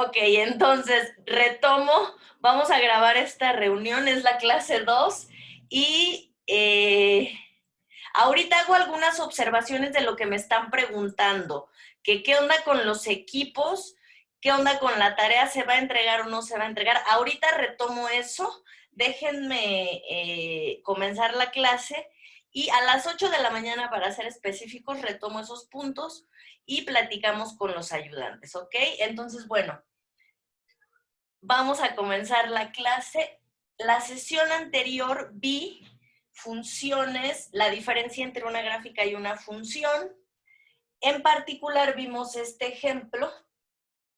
Ok, entonces retomo, vamos a grabar esta reunión, es la clase 2 y ahorita hago algunas observaciones de lo que me están preguntando, que qué onda con los equipos, qué onda con la tarea, se va a entregar o no se va a entregar. Ahorita retomo eso, déjenme comenzar la clase y a las 8 de la mañana, para ser específicos, retomo esos puntos y platicamos con los ayudantes, ¿ok? Entonces, bueno, vamos a comenzar la clase. La sesión anterior vi funciones, la diferencia entre una gráfica y una función. En particular vimos este ejemplo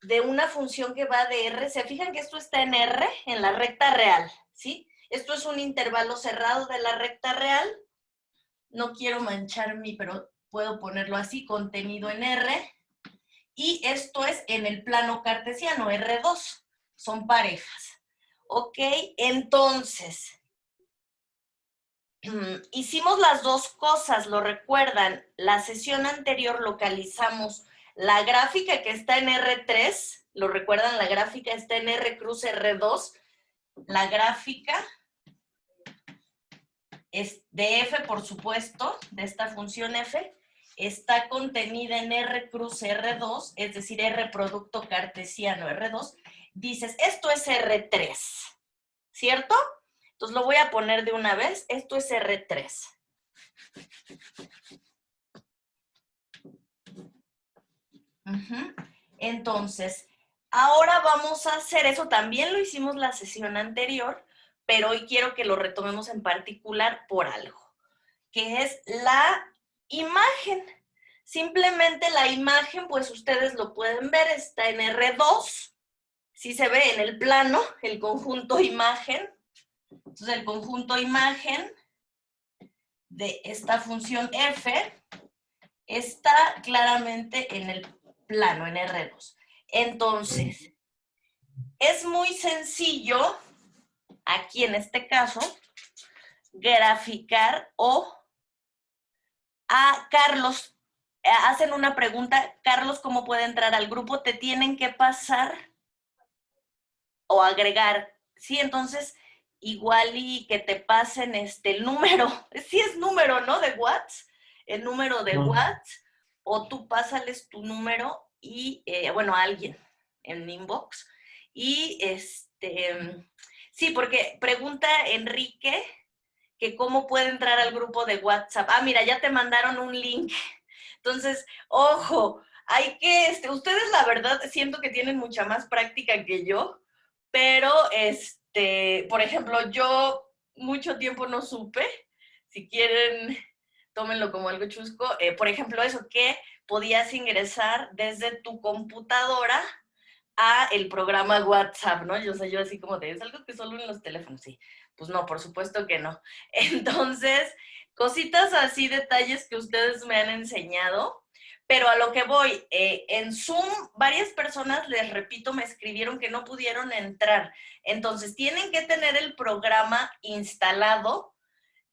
de una función que va de R. Se fijan que esto está en R, en la recta real, ¿sí? Esto es un intervalo cerrado de la recta real. No quiero manchar pero puedo ponerlo así, contenido en R. Y esto es en el plano cartesiano, R2. Son parejas. Ok, entonces, hicimos las dos cosas, ¿lo recuerdan? La sesión anterior localizamos la gráfica que está en R3, ¿lo recuerdan? La gráfica está en R cruz R2. La gráfica es de f, por supuesto, de esta función f, está contenida en R cruz R2, es decir, R producto cartesiano R2. Dices, esto es R3, ¿cierto? Entonces lo voy a poner de una vez, esto es R3. Entonces, ahora vamos a hacer eso, también lo hicimos la sesión anterior, pero hoy quiero que lo retomemos en particular por algo, que es la imagen. Simplemente la imagen, pues ustedes lo pueden ver, está en R2, sí se ve en el plano, el conjunto imagen. Entonces el conjunto imagen de esta función f está claramente en el plano, en R2. Entonces, es muy sencillo, aquí en este caso, graficar o a Carlos, hacen una pregunta, Carlos, ¿cómo puede entrar al grupo? Te tienen que pasar o agregar, sí, entonces, igual y que te pasen el número, sí es número, ¿no? De Watts, el número de Watts, o tú pásales tu número y, bueno, a alguien en inbox, y sí, porque pregunta Enrique que cómo puede entrar al grupo de WhatsApp. Ah, mira, ya te mandaron un link. Entonces, ojo, hay que, ustedes la verdad siento que tienen mucha más práctica que yo, pero, por ejemplo, yo mucho tiempo no supe, si quieren, tómenlo como algo chusco, por ejemplo, eso que podías ingresar desde tu computadora a el programa WhatsApp, ¿no? Yo así como de, es algo que solo en los teléfonos, sí. Pues no, por supuesto que no. Entonces, cositas así, detalles que ustedes me han enseñado, pero a lo que voy, en Zoom, varias personas, les repito, me escribieron que no pudieron entrar. Entonces, tienen que tener el programa instalado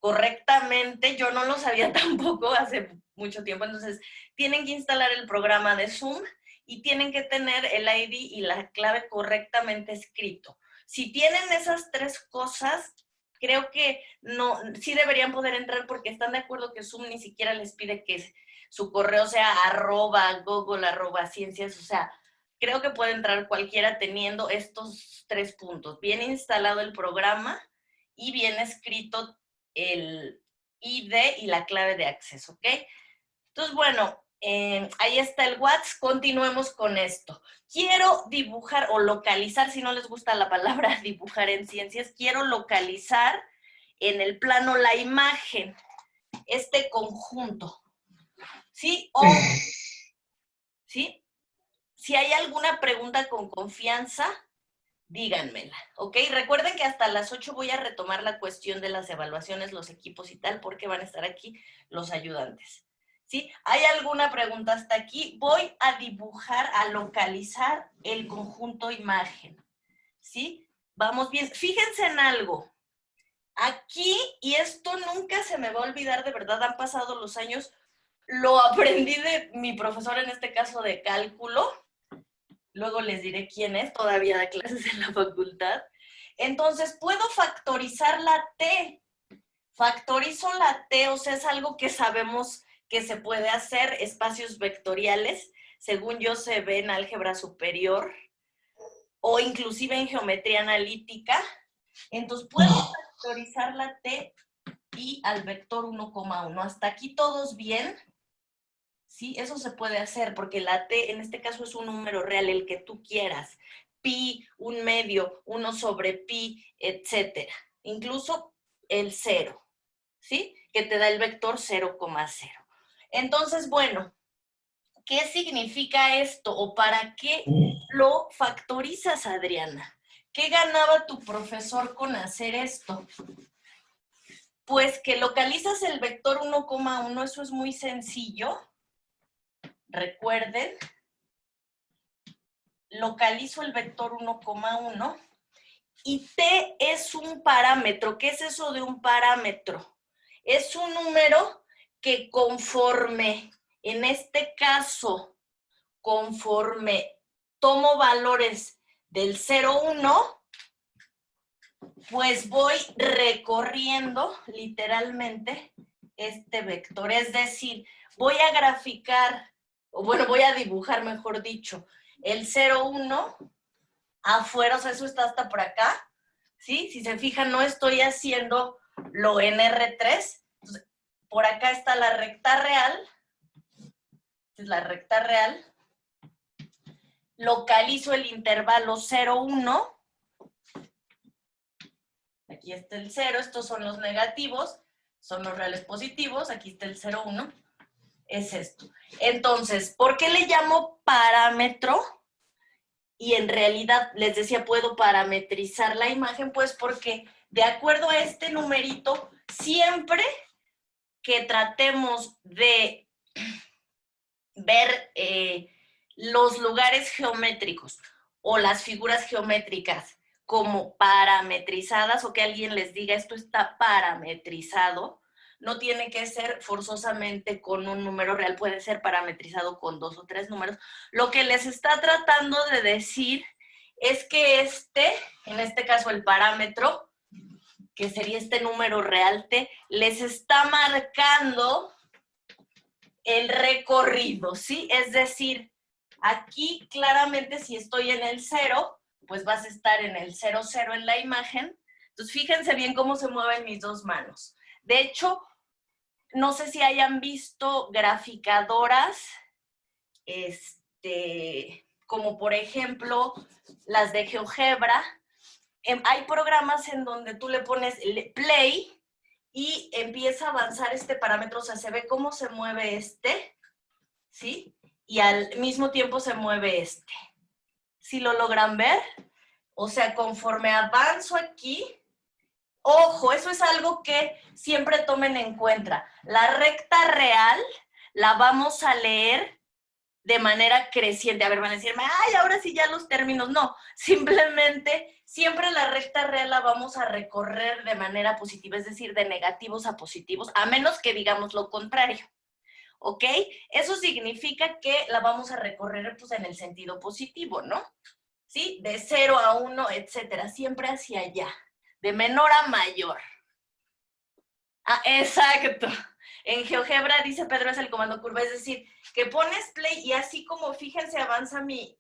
correctamente. Yo no lo sabía tampoco hace mucho tiempo, entonces tienen que instalar el programa de Zoom y tienen que tener el ID y la clave correctamente escrito. Si tienen esas tres cosas, creo que no, sí deberían poder entrar porque están de acuerdo que Zoom ni siquiera les pide que su correo sea @google@ciencias, o sea, creo que puede entrar cualquiera teniendo estos tres puntos, bien instalado el programa y bien escrito el ID y la clave de acceso, ¿ok? Entonces, bueno, ahí está el WhatsApp, continuemos con esto. Quiero dibujar o localizar, si no les gusta la palabra dibujar en ciencias, quiero localizar en el plano la imagen, este conjunto, ¿sí? O, ¿sí? Si hay alguna pregunta con confianza, díganmela, ¿ok? Recuerden que hasta las 8 voy a retomar la cuestión de las evaluaciones, los equipos y tal, porque van a estar aquí los ayudantes. ¿Sí? ¿Hay alguna pregunta hasta aquí? Voy a dibujar, a localizar el conjunto imagen. ¿Sí? Vamos bien. Fíjense en algo. Aquí, y esto nunca se me va a olvidar, de verdad, han pasado los años, lo aprendí de mi profesor, en este caso de cálculo, luego les diré quién es, todavía da clases en la facultad. Entonces, puedo factorizar la t. Factorizo la t, o sea, es algo que sabemos que se puede hacer, espacios vectoriales, según yo se ve en álgebra superior, o inclusive en geometría analítica. Entonces, puedo factorizar la t y al vector 1,1. ¿Hasta aquí todos bien? Sí, eso se puede hacer, porque la t en este caso es un número real, el que tú quieras. Pi, 1/2, 1 sobre pi, etcétera. Incluso el 0, ¿sí? Que te da el vector 0,0. Entonces, bueno, ¿qué significa esto? ¿O para qué lo factorizas, Adriana? ¿Qué ganaba tu profesor con hacer esto? Pues que localizas el vector 1,1, eso es muy sencillo. Recuerden, localizo el vector 1,1 y t es un parámetro. ¿Qué es eso de un parámetro? Es un número que conforme, en este caso, conforme tomo valores del 0,1, pues voy recorriendo literalmente este vector. Es decir, voy a graficar, o bueno, voy a dibujar, mejor dicho, el 0,1 afuera, o sea, eso está hasta por acá, ¿sí? Si se fijan, no estoy haciendo lo en R3. Entonces, por acá está la recta real. Esta es la recta real. Localizo el intervalo 0,1. Aquí está el 0, estos son los negativos, son los reales positivos, aquí está el 0,1, es esto. Entonces, ¿por qué le llamo parámetro? Y en realidad, les decía, puedo parametrizar la imagen, pues porque de acuerdo a este numerito, siempre que tratemos de ver los lugares geométricos o las figuras geométricas como parametrizadas, o que alguien les diga esto está parametrizado, no tiene que ser forzosamente con un número real, puede ser parametrizado con 2 o 3 números. Lo que les está tratando de decir es que en este caso el parámetro, que sería este número real t, les está marcando el recorrido, ¿sí? Es decir, aquí claramente si estoy en el 0, pues vas a estar en el 0, 0 en la imagen. Entonces, fíjense bien cómo se mueven mis dos manos. De hecho, no sé si hayan visto graficadoras, como por ejemplo las de GeoGebra. Hay programas en donde tú le pones play y empieza a avanzar este parámetro, o sea, se ve cómo se mueve ¿sí? Y al mismo tiempo se mueve ¿Sí lo logran ver? O sea, conforme avanzo aquí, ojo, eso es algo que siempre tomen en cuenta. La recta real la vamos a leer de manera creciente. A ver, van a decirme, ay, ahora sí ya los términos. No, simplemente siempre la recta real la vamos a recorrer de manera positiva, es decir, de negativos a positivos, a menos que digamos lo contrario. ¿Ok? Eso significa que la vamos a recorrer pues, en el sentido positivo, ¿no? ¿Sí? De 0 a 1, etcétera, siempre hacia allá, de menor a mayor. Ah, exacto. En GeoGebra, dice Pedro, es el comando curva, es decir, que pones play y así como, fíjense, avanza mi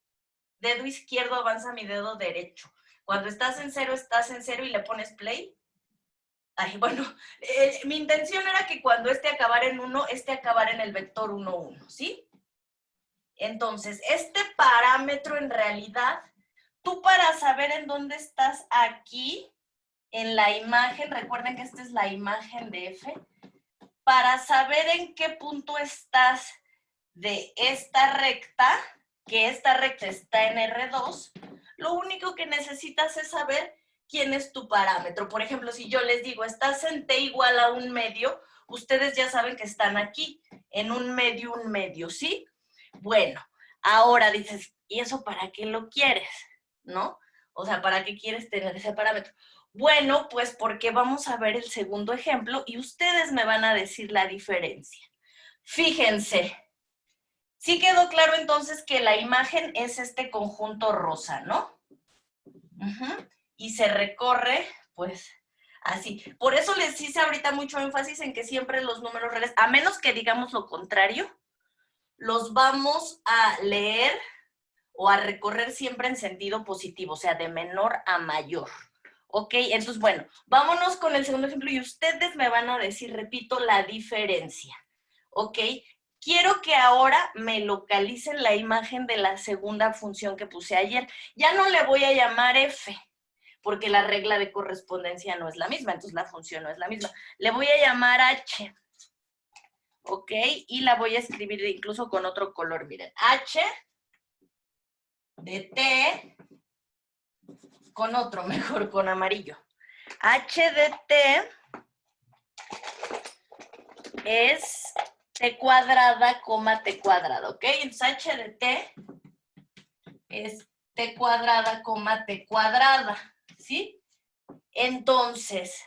dedo izquierdo, avanza mi dedo derecho. Cuando estás en 0 y le pones play. Ay, bueno, mi intención era que cuando acabara en 1, acabara en el vector 1, 1, ¿sí? Entonces, este parámetro en realidad, tú para saber en dónde estás aquí, en la imagen, recuerden que esta es la imagen de F, para saber en qué punto estás de esta recta, que esta recta está en R2, lo único que necesitas es saber quién es tu parámetro. Por ejemplo, si yo les digo, estás en t igual a 1/2, ustedes ya saben que están aquí, en 1/2, ¿sí? Bueno, ahora dices, ¿y eso para qué lo quieres? ¿No? O sea, ¿para qué quieres tener ese parámetro? Bueno, pues porque vamos a ver el segundo ejemplo y ustedes me van a decir la diferencia. Fíjense, Sí quedó claro entonces que la imagen es este conjunto rosa, ¿no? Y se recorre, pues, así. Por eso les hice ahorita mucho énfasis en que siempre los números reales, a menos que digamos lo contrario, los vamos a leer o a recorrer siempre en sentido positivo, o sea, de menor a mayor. ¿Ok? Entonces, bueno, vámonos con el segundo ejemplo y ustedes me van a decir, repito, la diferencia. ¿Ok? Quiero que ahora me localicen la imagen de la segunda función que puse ayer. Ya no le voy a llamar f, porque la regla de correspondencia no es la misma, entonces la función no es la misma. Le voy a llamar h, ¿ok? Y la voy a escribir incluso con otro color, miren. H de t, con otro, mejor, con amarillo. H de t es t cuadrada, coma t cuadrada, ¿ok? Entonces h de t es t cuadrada, coma t cuadrada, ¿sí? Entonces,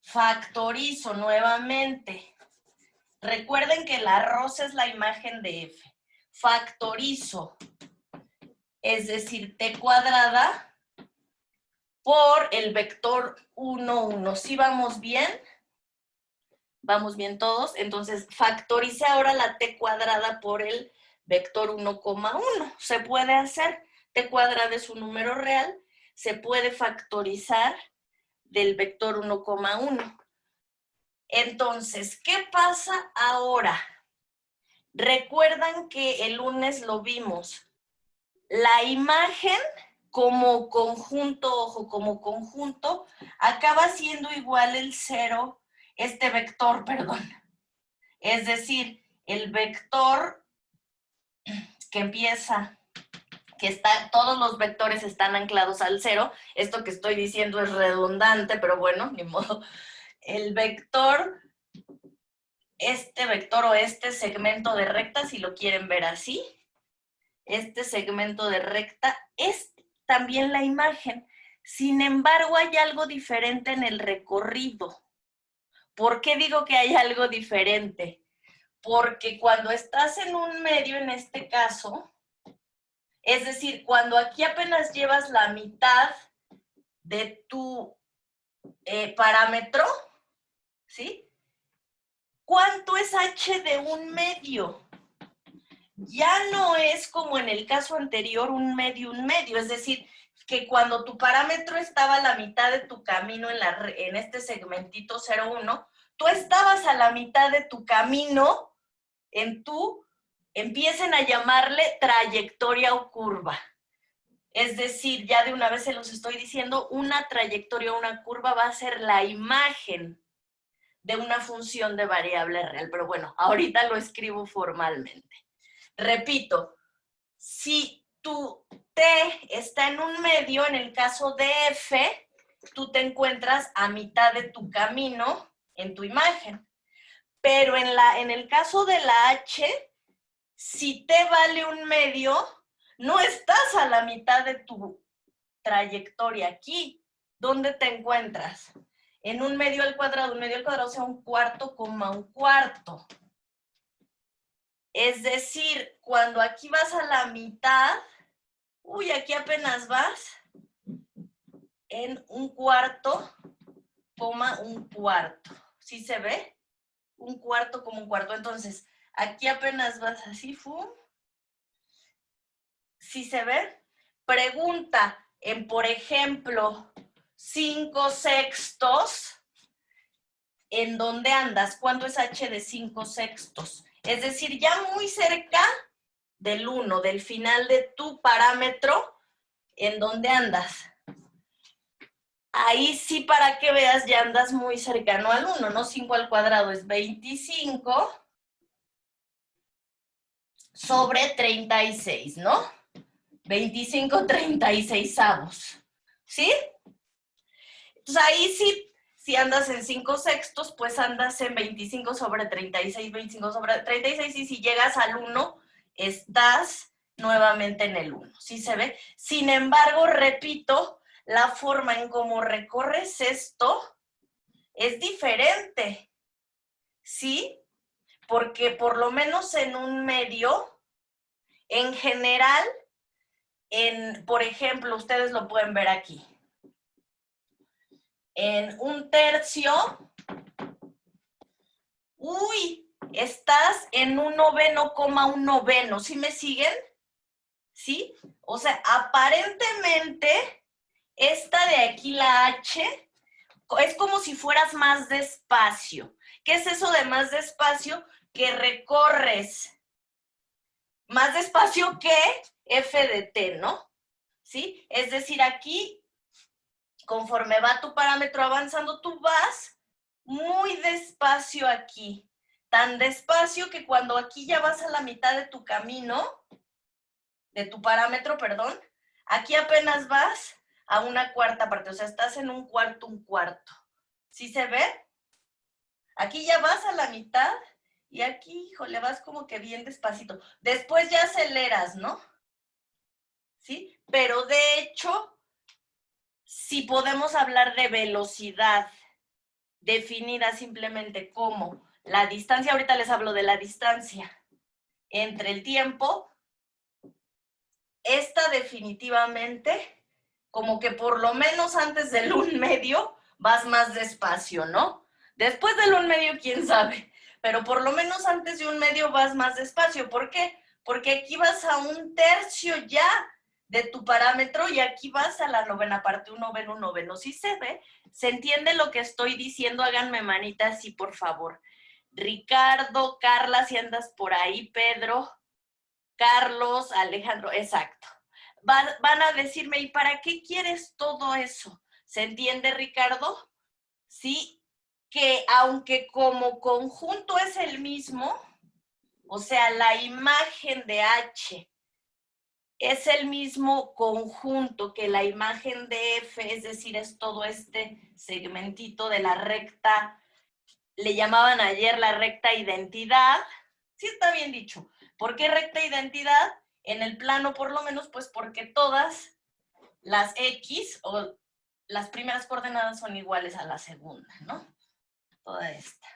factorizo nuevamente. Recuerden que la rosa es la imagen de f. Factorizo, es decir, t cuadrada por el vector 1, 1. ¿Sí vamos bien? ¿Vamos bien todos? Entonces, factorice ahora la t cuadrada por el vector 1,1. Se puede hacer. T cuadrada es un número real. Se puede factorizar del vector 1,1. Entonces, ¿qué pasa ahora? Recuerdan que el lunes lo vimos. La imagen como conjunto, ojo, como conjunto, acaba siendo igual el cero, este vector, perdón. Es decir, el vector que empieza, que está, todos los vectores están anclados al cero. Esto que estoy diciendo es redundante, pero bueno, ni modo. El vector, este vector o este segmento de recta, si lo quieren ver así, este segmento de recta es también la imagen. Sin embargo, hay algo diferente en el recorrido. ¿Por qué digo que hay algo diferente? Porque cuando estás en un medio, en este caso, es decir, cuando aquí apenas llevas la mitad de tu parámetro, ¿sí? ¿Cuánto es h de un medio? Ya no es como en el caso anterior un medio, es decir, que cuando tu parámetro estaba a la mitad de tu camino en este segmentito 0,1, tú estabas a la mitad de tu camino empiecen a llamarle trayectoria o curva. Es decir, ya de una vez se los estoy diciendo, una trayectoria o una curva va a ser la imagen de una función de variable real. Pero bueno, ahorita lo escribo formalmente. Repito, si tu t está en un medio, en el caso de f, tú te encuentras a mitad de tu camino en tu imagen. Pero en el caso de la h, si t vale un medio, no estás a la mitad de tu trayectoria aquí. ¿Dónde te encuentras? En un medio al cuadrado, o sea, un cuarto coma un cuarto. Es decir, cuando aquí vas a la mitad, uy, aquí apenas vas en un cuarto coma un cuarto. ¿Sí se ve? Un cuarto como un cuarto. Entonces, aquí apenas vas así, ¡fum! ¿Sí se ve? Pregunta en, por ejemplo, 5/6, ¿en dónde andas? ¿Cuánto es h de 5/6? Es decir, ya muy cerca del 1, del final de tu parámetro, ¿en dónde andas? Ahí sí, para que veas, ya andas muy cercano al 1, ¿no? 5 al cuadrado es 25 sobre 36, ¿no? 25/36, ¿sí? Entonces ahí sí, si andas en 5/6, pues andas en 25 sobre 36, 25 sobre 36, y si llegas al 1, estás nuevamente en el 1, ¿sí se ve? Sin embargo, repito, la forma en cómo recorres esto es diferente, ¿sí? porque por lo menos en un medio, en general, por ejemplo, ustedes lo pueden ver aquí. En un tercio, uy, estás en un noveno, un noveno. ¿Sí me siguen? ¿Sí? O sea, aparentemente, esta de aquí, la H, es como si fueras más despacio. ¿Qué es eso de más despacio? Que recorres más despacio que F de T, ¿no? ¿Sí? Es decir, aquí, conforme va tu parámetro avanzando, tú vas muy despacio aquí. Tan despacio que cuando aquí ya vas a la mitad de tu camino, de tu parámetro, perdón, aquí apenas vas a una cuarta parte, o sea, estás en un cuarto. ¿Sí se ve? Aquí ya vas a la mitad y aquí, híjole, vas como que bien despacito. Después ya aceleras, ¿no? ¿Sí? Pero de hecho, si podemos hablar de velocidad definida simplemente como la distancia, ahorita les hablo de la distancia entre el tiempo, esta definitivamente, como que por lo menos antes del 1/2 vas más despacio, ¿no? Después del 1/2, quién sabe, pero por lo menos antes de 1/2 vas más despacio. ¿Por qué? Porque aquí vas a un tercio ya de tu parámetro y aquí vas a la novena parte, un noveno. ¿Sí se ve? ¿Se entiende lo que estoy diciendo? Háganme manita así, por favor. Ricardo, Carla, si andas por ahí, Pedro, Carlos, Alejandro, exacto. Van a decirme, ¿y para qué quieres todo eso? ¿Se entiende, Ricardo? Sí, que aunque como conjunto es el mismo, o sea, la imagen de H es el mismo conjunto que la imagen de F, es decir, es todo este segmentito de la recta, le llamaban ayer la recta identidad. Sí está bien dicho. ¿Por qué recta identidad? En el plano, por lo menos, pues porque todas las X o las primeras coordenadas son iguales a la segunda, ¿no? Toda esta.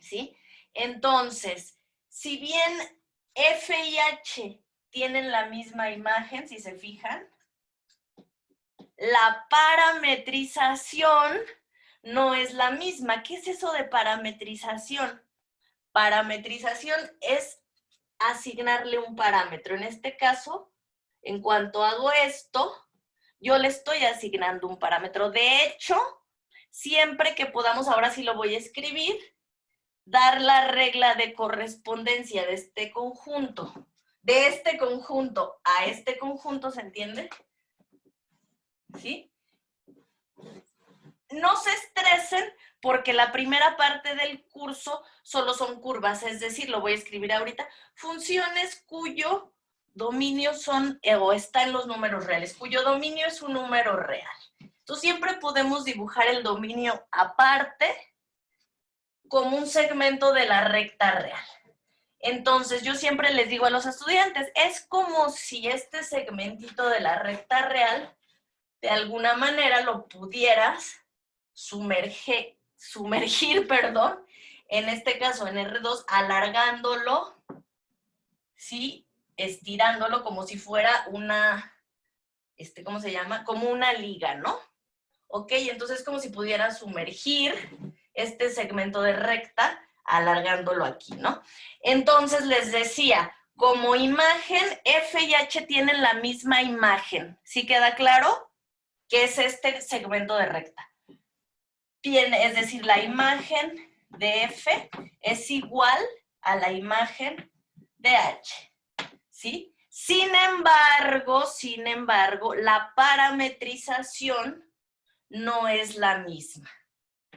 ¿Sí? Entonces, si bien F y H tienen la misma imagen, si se fijan, la parametrización no es la misma. ¿Qué es eso de parametrización? Parametrización es asignarle un parámetro. En este caso, en cuanto hago esto, yo le estoy asignando un parámetro. De hecho, siempre que podamos, ahora sí lo voy a escribir, dar la regla de correspondencia de este conjunto a este conjunto, ¿se entiende? ¿Sí? No se estresen porque la primera parte del curso solo son curvas, es decir, lo voy a escribir ahorita, funciones cuyo dominio son, o está en los números reales, cuyo dominio es un número real. Entonces siempre podemos dibujar el dominio aparte como un segmento de la recta real. Entonces yo siempre les digo a los estudiantes, es como si este segmentito de la recta real, de alguna manera lo pudieras sumergir, perdón, en este caso en R2, alargándolo, ¿sí? Estirándolo como si fuera una, ¿cómo se llama? Como una liga, ¿no? Ok, entonces es como si pudiera sumergir este segmento de recta alargándolo aquí, ¿no? Entonces les decía, como imagen, F y H tienen la misma imagen. ¿Sí queda claro? Que es este segmento de recta. Es decir, la imagen de F es igual a la imagen de H, ¿sí? Sin embargo, la parametrización no es la misma,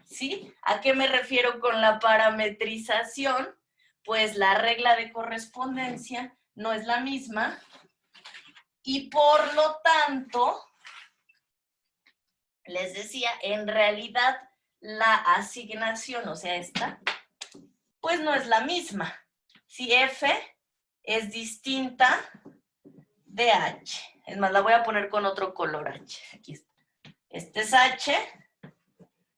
¿sí? ¿A qué me refiero con la parametrización? Pues la regla de correspondencia no es la misma y por lo tanto, les decía, en realidad la asignación, o sea, esta, pues no es la misma. Si F es distinta de H. Es más, la voy a poner con otro color H. Aquí está. Este es H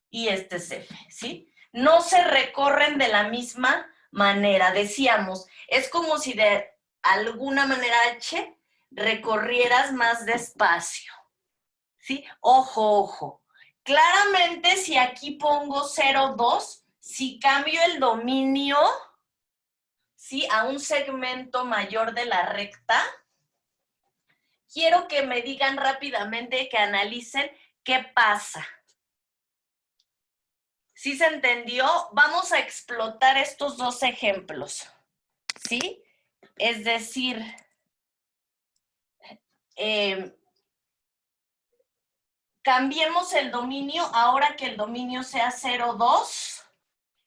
y este es F, ¿sí? No se recorren de la misma manera. Decíamos, es como si de alguna manera H recorrieras más despacio, ¿sí? Ojo, ojo. Claramente, si aquí pongo 0,2, si cambio el dominio, ¿sí?, a un segmento mayor de la recta, quiero que me digan rápidamente, que analicen qué pasa. ¿Sí se entendió? Vamos a explotar estos dos ejemplos, ¿sí? Es decir, cambiemos el dominio, ahora que el dominio sea 0,2.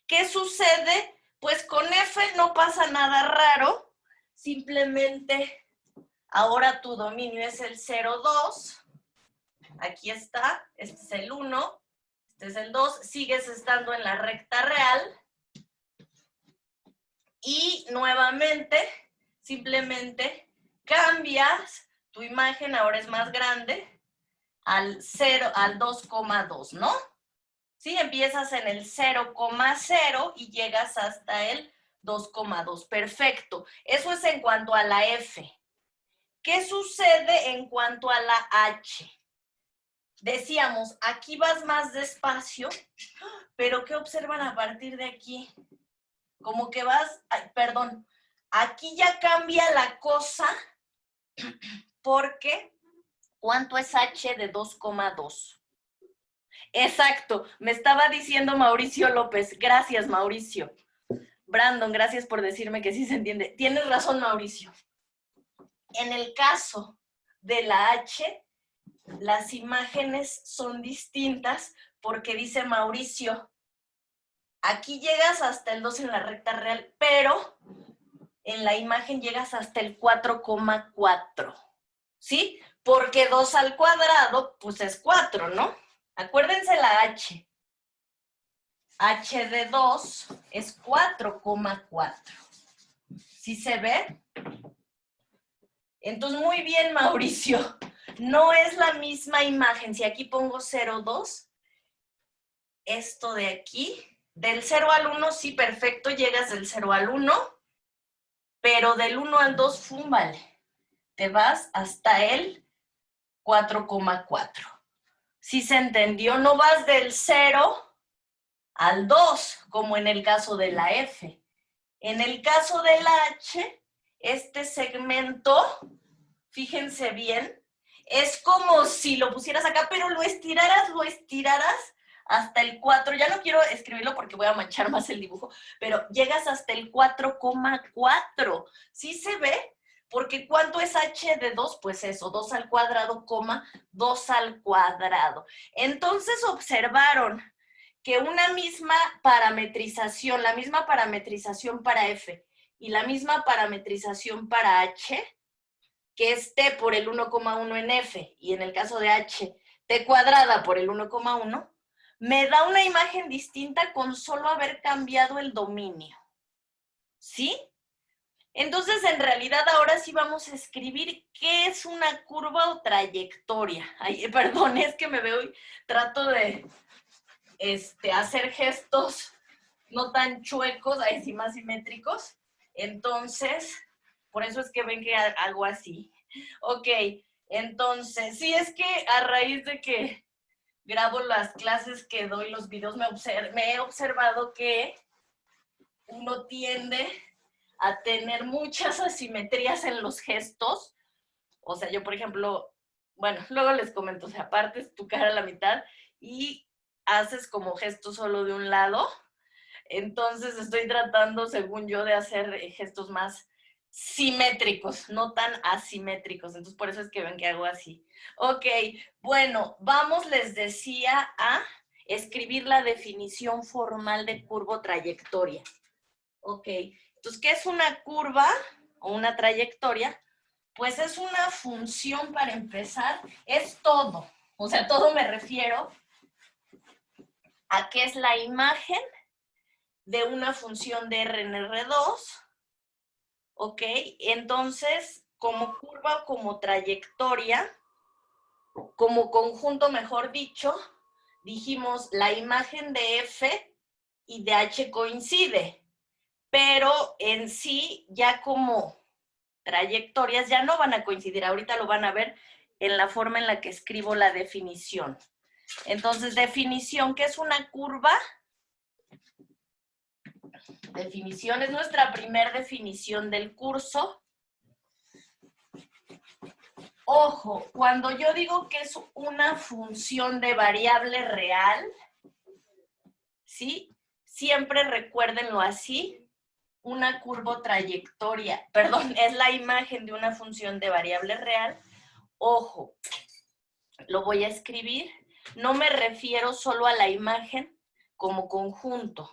¿Qué sucede? Pues con F no pasa nada raro, simplemente ahora tu dominio es el 0,2, aquí está, este es el 1, este es el 2, sigues estando en la recta real, y nuevamente, simplemente cambias, tu imagen ahora es más grande, al 2,2, ¿no? ¿Sí? Empiezas en el 0,0 y llegas hasta el 2,2. Perfecto. Eso es en cuanto a la F. ¿Qué sucede en cuanto a la H? Decíamos, aquí vas más despacio, pero ¿qué observan a partir de aquí? Como que vas, ay, perdón, aquí ya cambia la cosa porque ¿cuánto es H de 2,2? Exacto, me estaba diciendo Mauricio López. Gracias, Mauricio. Brandon, gracias por decirme que sí se entiende. Tienes razón, Mauricio. En el caso de la H, las imágenes son distintas porque dice Mauricio, aquí llegas hasta el 2 en la recta real, pero en la imagen llegas hasta el 4,4, ¿sí? Porque 2 al cuadrado, pues es 4, ¿no? Acuérdense la H. H de 2 es 4,4. ¿Sí se ve? Entonces, muy bien, Mauricio. No es la misma imagen. Si aquí pongo 0,2, esto de aquí, del 0 al 1, sí, perfecto, llegas del 0 al 1, pero del 1 al 2, fúmbale. Te vas hasta el 4,4. ¿Sí se entendió? No vas del 0 al 2, como en el caso de la F. En el caso de la H, este segmento, fíjense bien, es como si lo pusieras acá, pero lo estiraras hasta el 4. Ya no quiero escribirlo porque voy a manchar más el dibujo, pero llegas hasta el 4,4. ¿Sí se ve? Porque ¿cuánto es H de 2? Pues eso, 2 al cuadrado, 2 al cuadrado. Entonces observaron que una misma parametrización, la misma parametrización para F y la misma parametrización para H, que es T por el 1,1 en F, y en el caso de H, T cuadrada por el 1,1, me da una imagen distinta con solo haber cambiado el dominio. ¿Sí? Entonces, en realidad, ahora sí vamos a escribir qué es una curva o trayectoria. Ay, perdón, es que me veo y trato de hacer gestos no tan chuecos, así más simétricos. Entonces, por eso es que ven que hago así. Ok, entonces, sí, es que a raíz de que grabo las clases que doy, los videos, me he observado que uno tiende a tener muchas asimetrías en los gestos. O sea, yo, por ejemplo, bueno, luego les comento, o sea, partes tu cara a la mitad y haces como gesto solo de un lado. Entonces estoy tratando, según yo, de hacer gestos más simétricos, no tan asimétricos. Entonces por eso es que ven que hago así. Ok, bueno, vamos, les decía, a escribir la definición formal de curva o trayectoria. Ok, entonces, ¿qué es una curva o una trayectoria? Pues es una función, para empezar, es todo. O sea, todo me refiero a que es la imagen de una función de R en R2, ¿ok? Entonces, como curva o como trayectoria, como conjunto, mejor dicho, dijimos la imagen de F y de H coincide, pero en sí, ya como trayectorias, ya no van a coincidir. Ahorita lo van a ver en la forma en la que escribo la definición. Entonces, definición, ¿qué es una curva? Definición es nuestra primera definición del curso. Ojo, cuando yo digo que es una función de variable real, ¿sí? Siempre recuérdenlo así, una curvotrayectoria, perdón, es la imagen de una función de variable real. Ojo, lo voy a escribir, no me refiero solo a la imagen como conjunto,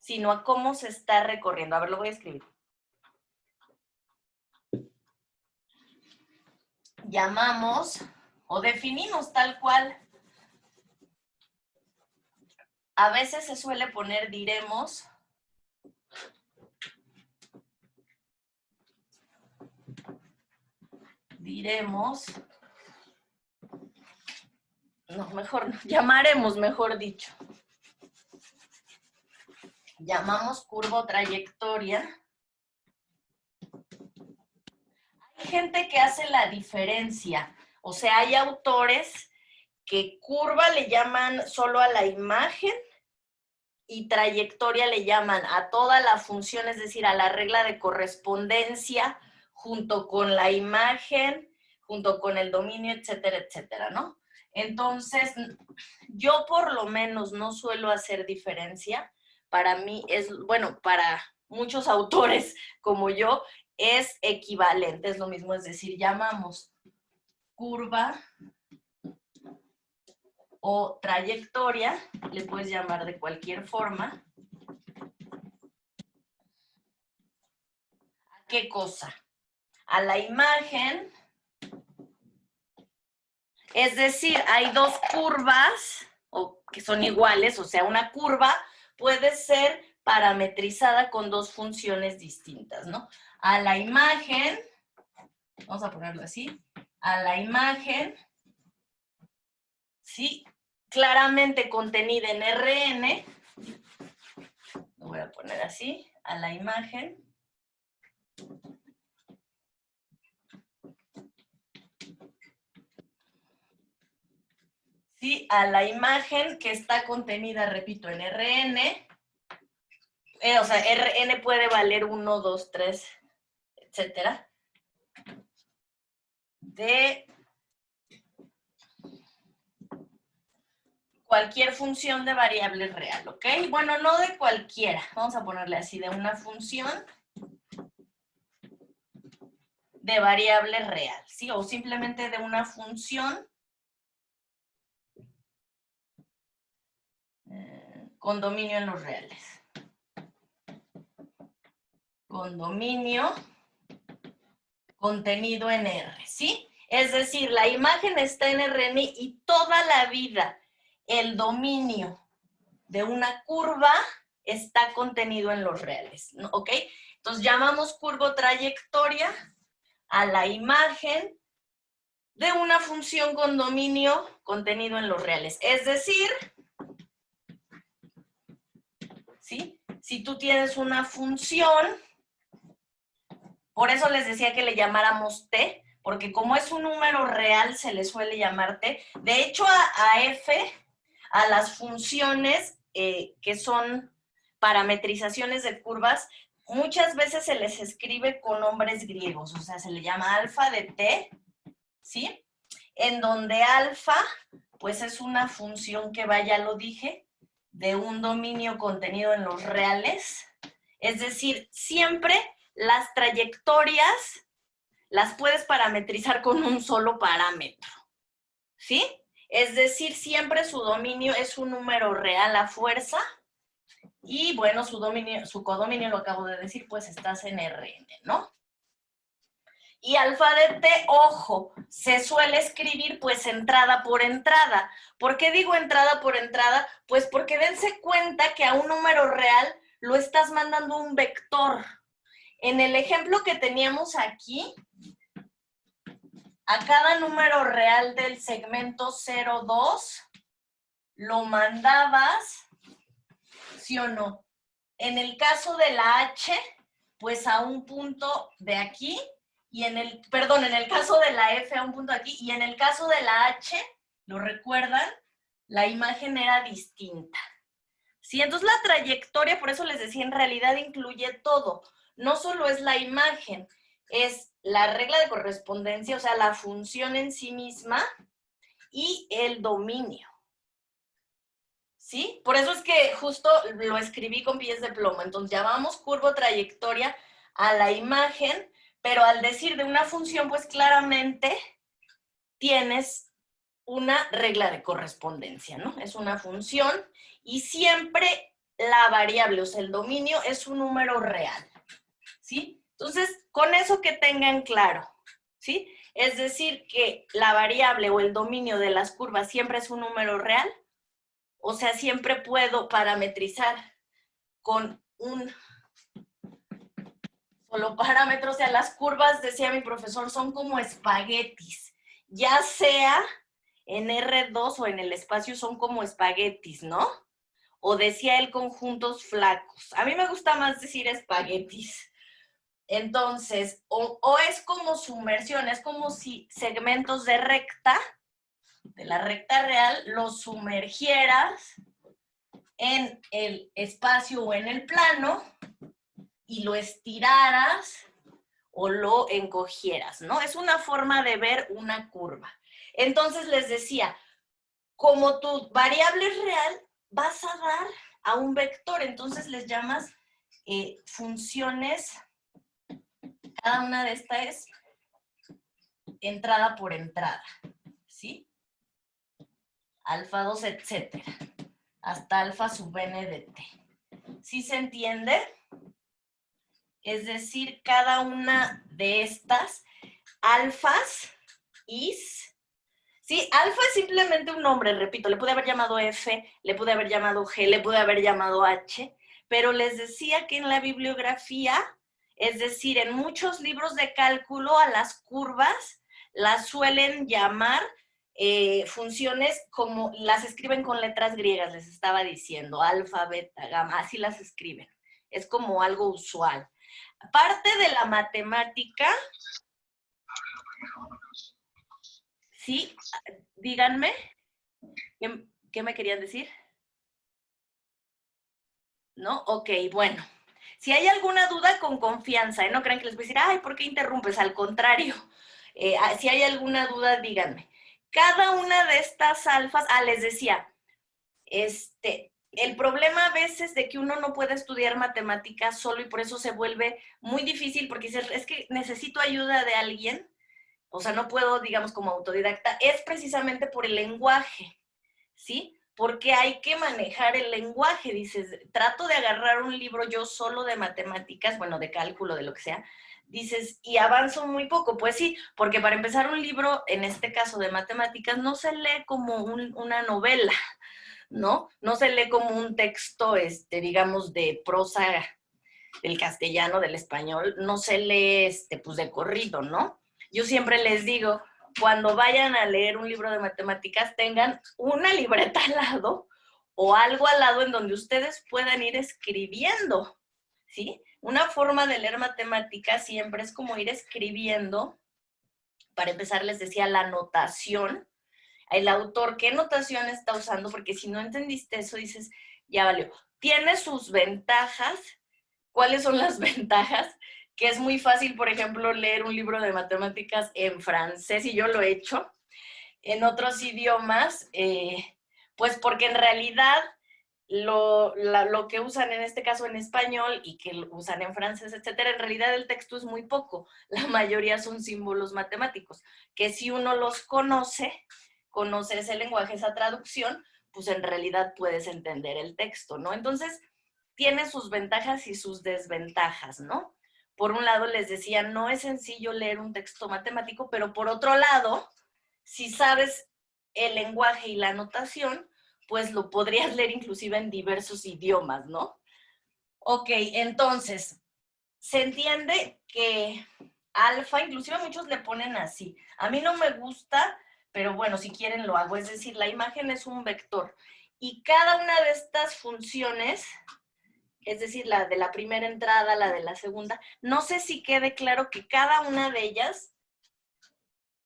sino a cómo se está recorriendo. A ver, lo voy a escribir. Llamamos o definimos tal cual. A veces se suele poner diremos. No, mejor no, llamaremos, mejor dicho. Llamamos curvotrayectoria. Hay gente que hace la diferencia, o sea, hay autores que curva le llaman solo a la imagen y trayectoria le llaman a toda la función, es decir, a la regla de correspondencia junto con la imagen, junto con el dominio, etcétera, etcétera, ¿no? Entonces, yo por lo menos no suelo hacer diferencia. Para mí es, bueno, para muchos autores como yo, es equivalente, es lo mismo, es decir, llamamos curva o trayectoria, le puedes llamar de cualquier forma. ¿A qué cosa? A la imagen. Es decir, hay dos curvas que son iguales, o sea, una curva puede ser parametrizada con dos funciones distintas, ¿no? A la imagen, vamos a ponerlo así, a la imagen, sí, claramente contenida en Rn, lo voy a poner así, a la imagen, ¿sí? A la imagen que está contenida, repito, en Rn, o sea, Rn puede valer 1, 2, 3, etcétera, de cualquier función de variable real, ¿ok? Bueno, no de cualquiera, vamos a ponerle así, de una función de variable real, ¿sí? O simplemente de una función con dominio en los reales. Con dominio contenido en R, ¿sí? Es decir, la imagen está en Rn y toda la vida el dominio de una curva está contenido en los reales, ¿ok? Entonces llamamos curvotrayectoria a la imagen de una función con dominio contenido en los reales. Es decir, ¿sí? Si tú tienes una función, por eso les decía que le llamáramos t, porque como es un número real se le suele llamar t. De hecho, a f, a las funciones que son parametrizaciones de curvas, muchas veces se les escribe con nombres griegos, o sea, se le llama alfa de t, ¿sí? En donde alfa, pues es una función que va, ya lo dije, de un dominio contenido en los reales. Es decir, siempre las trayectorias las puedes parametrizar con un solo parámetro, ¿sí? Es decir, siempre su dominio es un número real a fuerza y, bueno, su codominio, lo acabo de decir, pues estás en Rn, ¿no? Y alfa de t, ojo, se suele escribir pues entrada por entrada. ¿Por qué digo entrada por entrada? Pues porque dense cuenta que a un número real lo estás mandando un vector. En el ejemplo que teníamos aquí, a cada número real del segmento 0, 2, lo mandabas, ¿sí o no? En el caso de la H, pues a un punto de aquí, y en el, perdón, en el caso de la F a un punto de aquí, y en el caso de la H, ¿lo recuerdan? La imagen era distinta. Sí, entonces la trayectoria, por eso les decía, en realidad incluye todo. No solo es la imagen, es la regla de correspondencia, o sea, la función en sí misma y el dominio. ¿Sí? Por eso es que justo lo escribí con pies de plomo. Entonces llamamos curva trayectoria a la imagen, pero al decir de una función, pues claramente tienes una regla de correspondencia, ¿no? Es una función y siempre la variable, o sea, el dominio es un número real, ¿sí? Entonces, con eso que tengan claro, ¿sí? Es decir, que la variable o el dominio de las curvas siempre es un número real, o sea, siempre puedo parametrizar con un solo parámetro, o sea, las curvas, decía mi profesor, son como espaguetis, ya sea en R2 o en el espacio son como espaguetis, ¿no? O decía él conjuntos flacos. A mí me gusta más decir espaguetis. Entonces, o es como sumersión, es como si segmentos de recta, de la recta real, los sumergieras en el espacio o en el plano y lo estiraras o lo encogieras, ¿no? Es una forma de ver una curva. Entonces les decía, como tu variable es real, vas a dar a un vector, entonces les llamas funciones, cada una de estas es entrada por entrada, ¿sí? Alfa 2, etcétera, hasta alfa sub n de t. ¿Sí se entiende? Es decir, cada una de estas alfas is, sí, alfa es simplemente un nombre, repito, le pude haber llamado F, le pude haber llamado G, le pude haber llamado H, pero les decía que en la bibliografía, es decir, en muchos libros de cálculo a las curvas las suelen llamar funciones como las escriben con letras griegas, les estaba diciendo, alfa, beta, gamma, así las escriben. Es como algo usual. Parte de la matemática, sí, díganme, ¿qué me querían decir? ¿No? Ok, bueno. Si hay alguna duda, con confianza, ¿eh? No crean que les voy a decir, ay, ¿por qué interrumpes? Al contrario, si hay alguna duda, díganme. Cada una de estas alfas, les decía, el problema a veces de que uno no puede estudiar matemáticas solo y por eso se vuelve muy difícil porque dices, es que necesito ayuda de alguien, o sea, no puedo, digamos, como autodidacta, es precisamente por el lenguaje, ¿sí? Porque hay que manejar el lenguaje, dices, trato de agarrar un libro yo solo de matemáticas, bueno, de cálculo, de lo que sea, dices, y avanzo muy poco, pues sí, porque para empezar un libro, en este caso de matemáticas, no se lee como una novela, ¿no? No se lee como un texto, digamos, de prosa del castellano, del español, no se lee, pues de corrido, ¿no? Yo siempre les digo, cuando vayan a leer un libro de matemáticas, tengan una libreta al lado o algo al lado en donde ustedes puedan ir escribiendo, ¿sí? Una forma de leer matemáticas siempre es como ir escribiendo. Para empezar, les decía la notación, el autor qué notación está usando, porque si no entendiste eso, dices, ya valió. Tiene sus ventajas. ¿Cuáles son las ventajas? Que es muy fácil, por ejemplo, leer un libro de matemáticas en francés, y yo lo he hecho, en otros idiomas, pues porque en realidad lo que usan en este caso en español y que usan en francés, etcétera, en realidad el texto es muy poco. La mayoría son símbolos matemáticos, que si uno los conoce ese lenguaje, esa traducción, pues en realidad puedes entender el texto, ¿no? Entonces, tiene sus ventajas y sus desventajas, ¿no? Por un lado, les decía, no es sencillo leer un texto matemático, pero por otro lado, si sabes el lenguaje y la notación, pues lo podrías leer inclusive en diversos idiomas, ¿no? Ok, entonces, se entiende que alfa, inclusive muchos le ponen así. A mí no me gusta, pero bueno, si quieren lo hago. Es decir, la imagen es un vector y cada una de estas funciones es decir, la de la primera entrada, la de la segunda. No sé si quede claro que cada una de ellas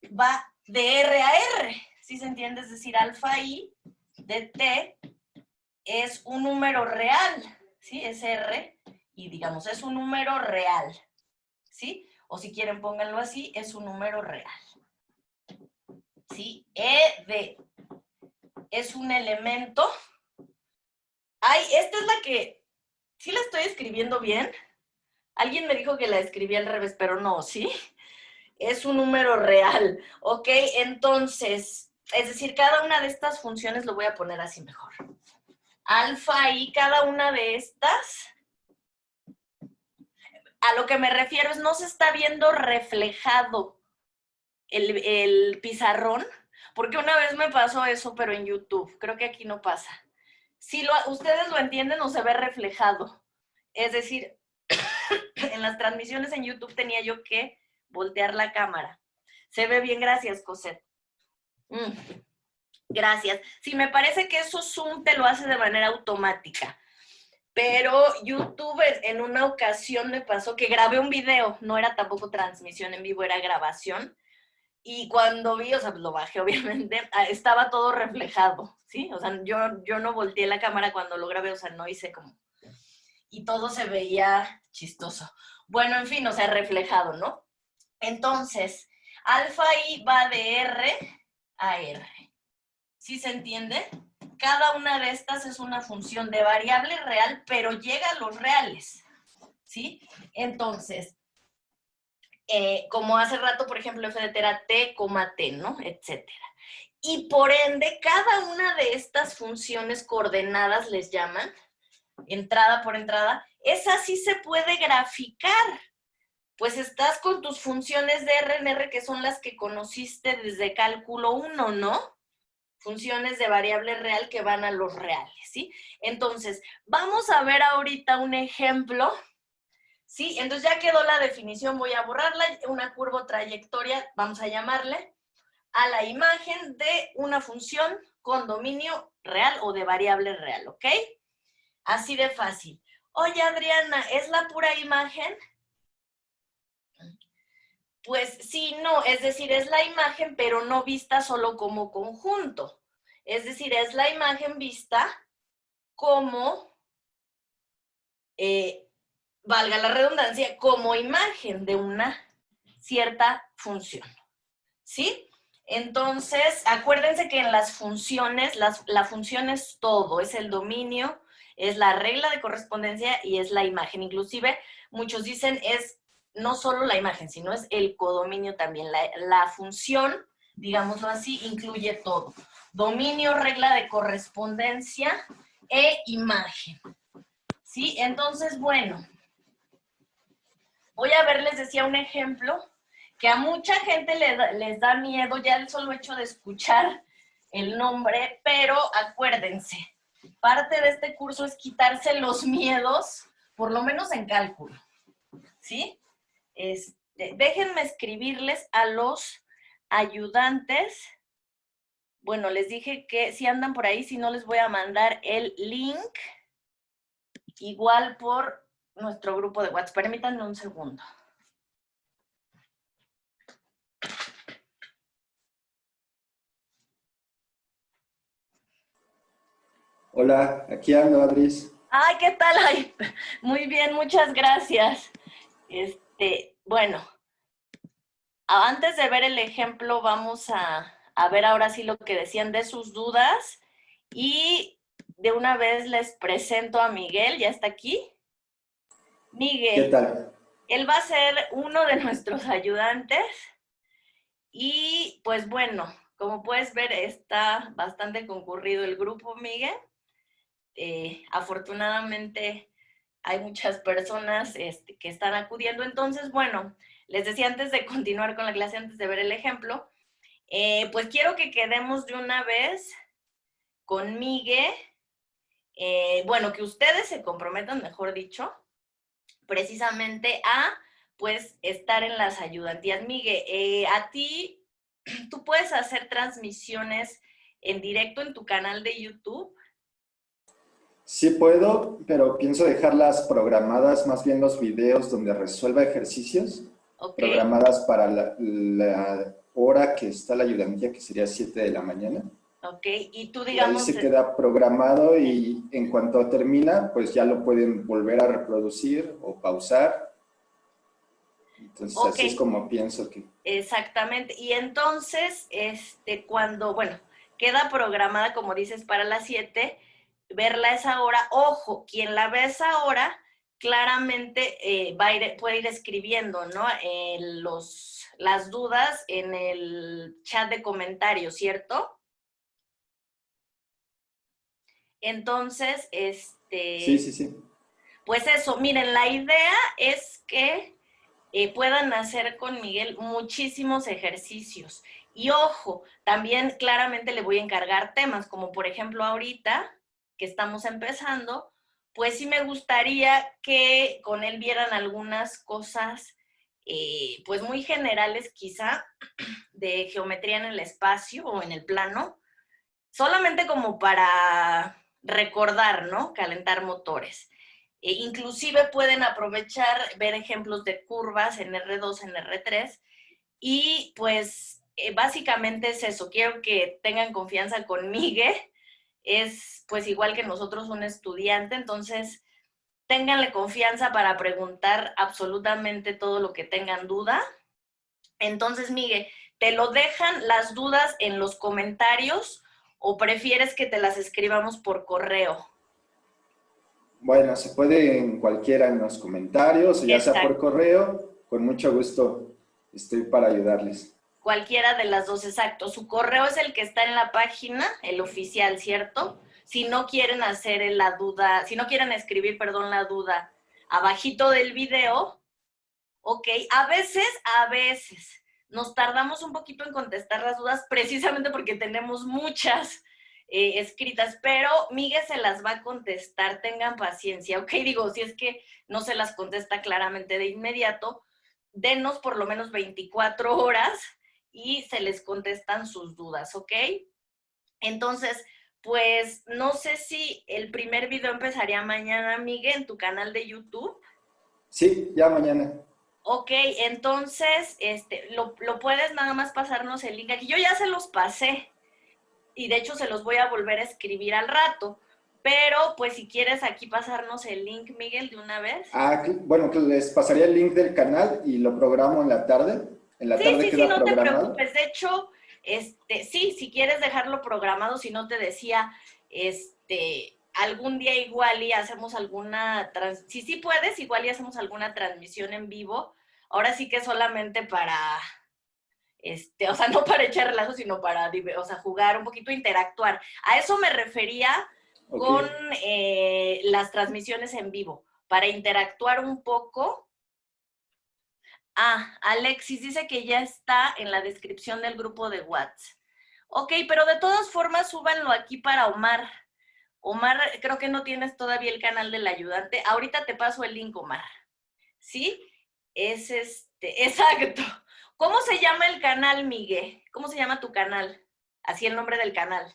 va de R a R, ¿sí se entiende? Es decir, alfa I de T es un número real, ¿sí? Es R y digamos, es un número real, ¿sí? O si quieren pónganlo así, es un número real, ¿sí? E de es un elemento. Ay, esta es la que, ¿sí la estoy escribiendo bien? Alguien me dijo que la escribí al revés, pero no, ¿sí? Es un número real, ¿ok? Entonces, es decir, cada una de estas funciones, lo voy a poner así mejor. Alfa y cada una de estas, a lo que me refiero es no se está viendo reflejado el pizarrón, porque una vez me pasó eso, pero en YouTube, creo que aquí no pasa. Si ustedes lo entienden, no se ve reflejado. Es decir, en las transmisiones en YouTube tenía yo que voltear la cámara. Se ve bien, gracias, Cosette. Gracias. Sí, me parece que eso Zoom te lo hace de manera automática. Pero YouTube en una ocasión me pasó que grabé un video, no era tampoco transmisión en vivo, era grabación. Y cuando vi, o sea, lo bajé obviamente, estaba todo reflejado, ¿sí? O sea, yo no volteé la cámara cuando lo grabé, o sea, no hice como... Y todo se veía chistoso. Bueno, en fin, o sea, reflejado, ¿no? Entonces, alfa I va de R a R. ¿Sí se entiende? Cada una de estas es una función de variable real, pero llega a los reales, ¿sí? Entonces, como hace rato, por ejemplo, f de t era t, t, ¿no? Etcétera. Y por ende, cada una de estas funciones coordenadas les llaman, entrada por entrada, esa sí se puede graficar. Pues estás con tus funciones de R en R, que son las que conociste desde cálculo 1, ¿no? Funciones de variable real que van a los reales, ¿sí? Entonces, vamos a ver ahorita un ejemplo, ¿sí? Entonces ya quedó la definición, voy a borrarla, una curva trayectoria, vamos a llamarle, a la imagen de una función con dominio real o de variable real, ¿ok? Así de fácil. Oye, Adriana, ¿es la pura imagen? Pues sí, no, es decir, es la imagen, pero no vista solo como conjunto. Es decir, es la imagen vista como, valga la redundancia, como imagen de una cierta función, ¿sí? Entonces, acuérdense que en las funciones, la función es todo, es el dominio, es la regla de correspondencia y es la imagen. Inclusive, muchos dicen es no solo la imagen, sino es el codominio también. La función, digámoslo así, incluye todo. Dominio, regla de correspondencia e imagen. ¿Sí? Entonces, bueno, voy a ver, les decía un ejemplo que a mucha gente les da miedo ya el solo hecho de escuchar el nombre, pero acuérdense, parte de este curso es quitarse los miedos, por lo menos en cálculo, ¿sí? Déjenme escribirles a los ayudantes. Bueno, les dije que si andan por ahí, si no les voy a mandar el link, igual por nuestro grupo de WhatsApp. Permítanme un segundo. Hola, aquí ando, Adris. Ay, ¿qué tal? Ay, muy bien, muchas gracias. Bueno, antes de ver el ejemplo, vamos a ver ahora sí lo que decían de sus dudas. Y de una vez les presento a Miguel, ya está aquí. ¿Qué Miguel, tal? él va a ser uno de nuestros ayudantes. Y pues bueno, como puedes ver, está bastante concurrido el grupo, Miguel. Afortunadamente hay muchas personas que están acudiendo. Entonces, bueno, les decía antes de continuar con la clase, antes de ver el ejemplo, pues quiero que quedemos de una vez con Miguel, bueno, que ustedes se comprometan, mejor dicho, precisamente a, pues, estar en las ayudantías. Miguel, a ti, tú puedes hacer transmisiones en directo en tu canal de YouTube. Sí puedo, pero pienso dejarlas programadas, más bien los videos donde resuelva ejercicios, ¿Ok? programadas para la hora que está la ayudantía, que sería 7 de la mañana. ¿Ok? Y tú, Y ahí digamos, se queda programado y en cuanto termina, pues ya lo pueden volver a reproducir o pausar. Entonces ok, así es como pienso que... exactamente. Y entonces, cuando, bueno, queda programada, como dices, para las 7, verla a esa hora. Ojo, quien la ve a esa hora, claramente puede ir escribiendo, ¿no? Las dudas en el chat de comentarios, ¿cierto? Entonces, Sí, sí, sí. pues eso, miren, la idea es que puedan hacer con Miguel muchísimos ejercicios. Y ojo, también claramente le voy a encargar temas, como por ejemplo ahorita que estamos empezando, pues sí me gustaría que con él vieran algunas cosas, pues muy generales quizá, de geometría en el espacio o en el plano, solamente como para recordar, ¿no? Calentar motores. Inclusive pueden aprovechar, ver ejemplos de curvas en R2, en R3, y pues básicamente es eso. Quiero que tengan confianza con Miguel. Es pues igual que nosotros un estudiante, entonces ténganle confianza para preguntar absolutamente todo lo que tengan duda. Entonces, Miguel, ¿te lo dejan las dudas en los comentarios o prefieres que te las escribamos por correo? Bueno, se puede en cualquiera en los comentarios o ya sea por Exacto. correo. Con mucho gusto estoy para ayudarles. Cualquiera de las dos, exacto. Su correo es el que está en la página, el oficial, ¿cierto? Si no quieren hacer la duda, si no quieren escribir, perdón, la duda abajito del video, ok. A veces, nos tardamos un poquito en contestar las dudas precisamente porque tenemos muchas escritas, pero Miguel se las va a contestar, tengan paciencia, ok. Digo, si es que no se las contesta claramente de inmediato, denos por lo menos 24 horas y se les contestan sus dudas, ¿ok? Entonces, pues no sé si el primer video empezaría mañana, Miguel, en tu canal de YouTube. Sí, ya mañana. Ok, entonces, lo puedes nada más pasarnos el link aquí. Yo ya se los pasé y de hecho se los voy a volver a escribir al rato. Pero, pues si quieres aquí pasarnos el link, Miguel, de una vez. Ah, bueno, que les pasaría el link del canal y lo programo en la tarde. En la Sí, tarde sí, sí, queda no te programado. preocupes. De hecho, sí, si quieres dejarlo programado, si no te decía, algún día igual y hacemos si sí puedes, igual y hacemos alguna transmisión en vivo. Ahora sí que solamente para, o sea, no para echar relajo, sino para, o sea, jugar un poquito, interactuar. A eso me refería Ok. con las transmisiones en vivo, para interactuar un poco. Ah, Alexis dice que ya está en la descripción del grupo de WhatsApp. Ok, pero de todas formas súbanlo aquí para Omar. Omar, creo que no tienes todavía el canal del ayudante. Ahorita te paso el link, Omar. ¿Sí? Es exacto. ¿Cómo se llama el canal, Miguel? ¿Cómo se llama tu canal? Así el nombre del canal.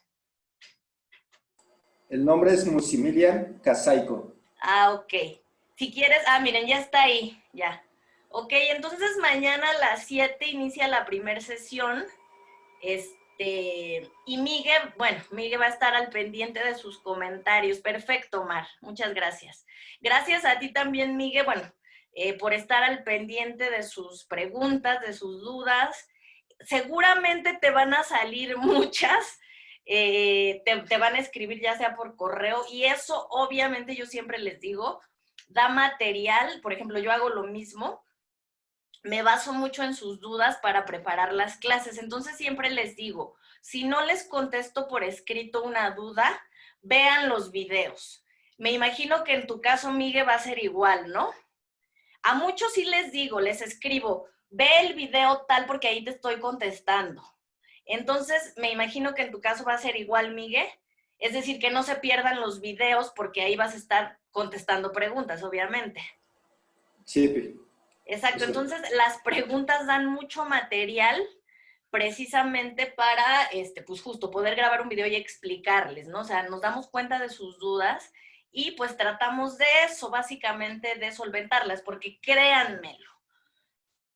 El nombre es Musimilian Casaico. Ah, ok. Si quieres, miren, ya está ahí, ya. Ok, entonces mañana a las 7 inicia la primera sesión. Y Miguel, bueno, Miguel va a estar al pendiente de sus comentarios. Perfecto, Mar, muchas gracias. Gracias a ti también, Miguel, bueno, por estar al pendiente de sus preguntas, de sus dudas. Seguramente te van a salir muchas, te van a escribir ya sea por correo, y eso obviamente yo siempre les digo, da material. Por ejemplo, yo hago lo mismo, me baso mucho en sus dudas para preparar las clases. Entonces siempre les digo, si no les contesto por escrito una duda, vean los videos. Me imagino que en tu caso, Miguel, va a ser igual, ¿no? A muchos sí les digo, les escribo, ve el video tal porque ahí te estoy contestando. Entonces, me imagino que en tu caso va a ser igual, Miguel. Es decir, que no se pierdan los videos porque ahí vas a estar contestando preguntas, obviamente. Sí, Exacto, eso. entonces las preguntas dan mucho material precisamente para, pues justo poder grabar un video y explicarles, ¿no? O sea, nos damos cuenta de sus dudas y pues tratamos de eso, básicamente de solventarlas, porque créanmelo,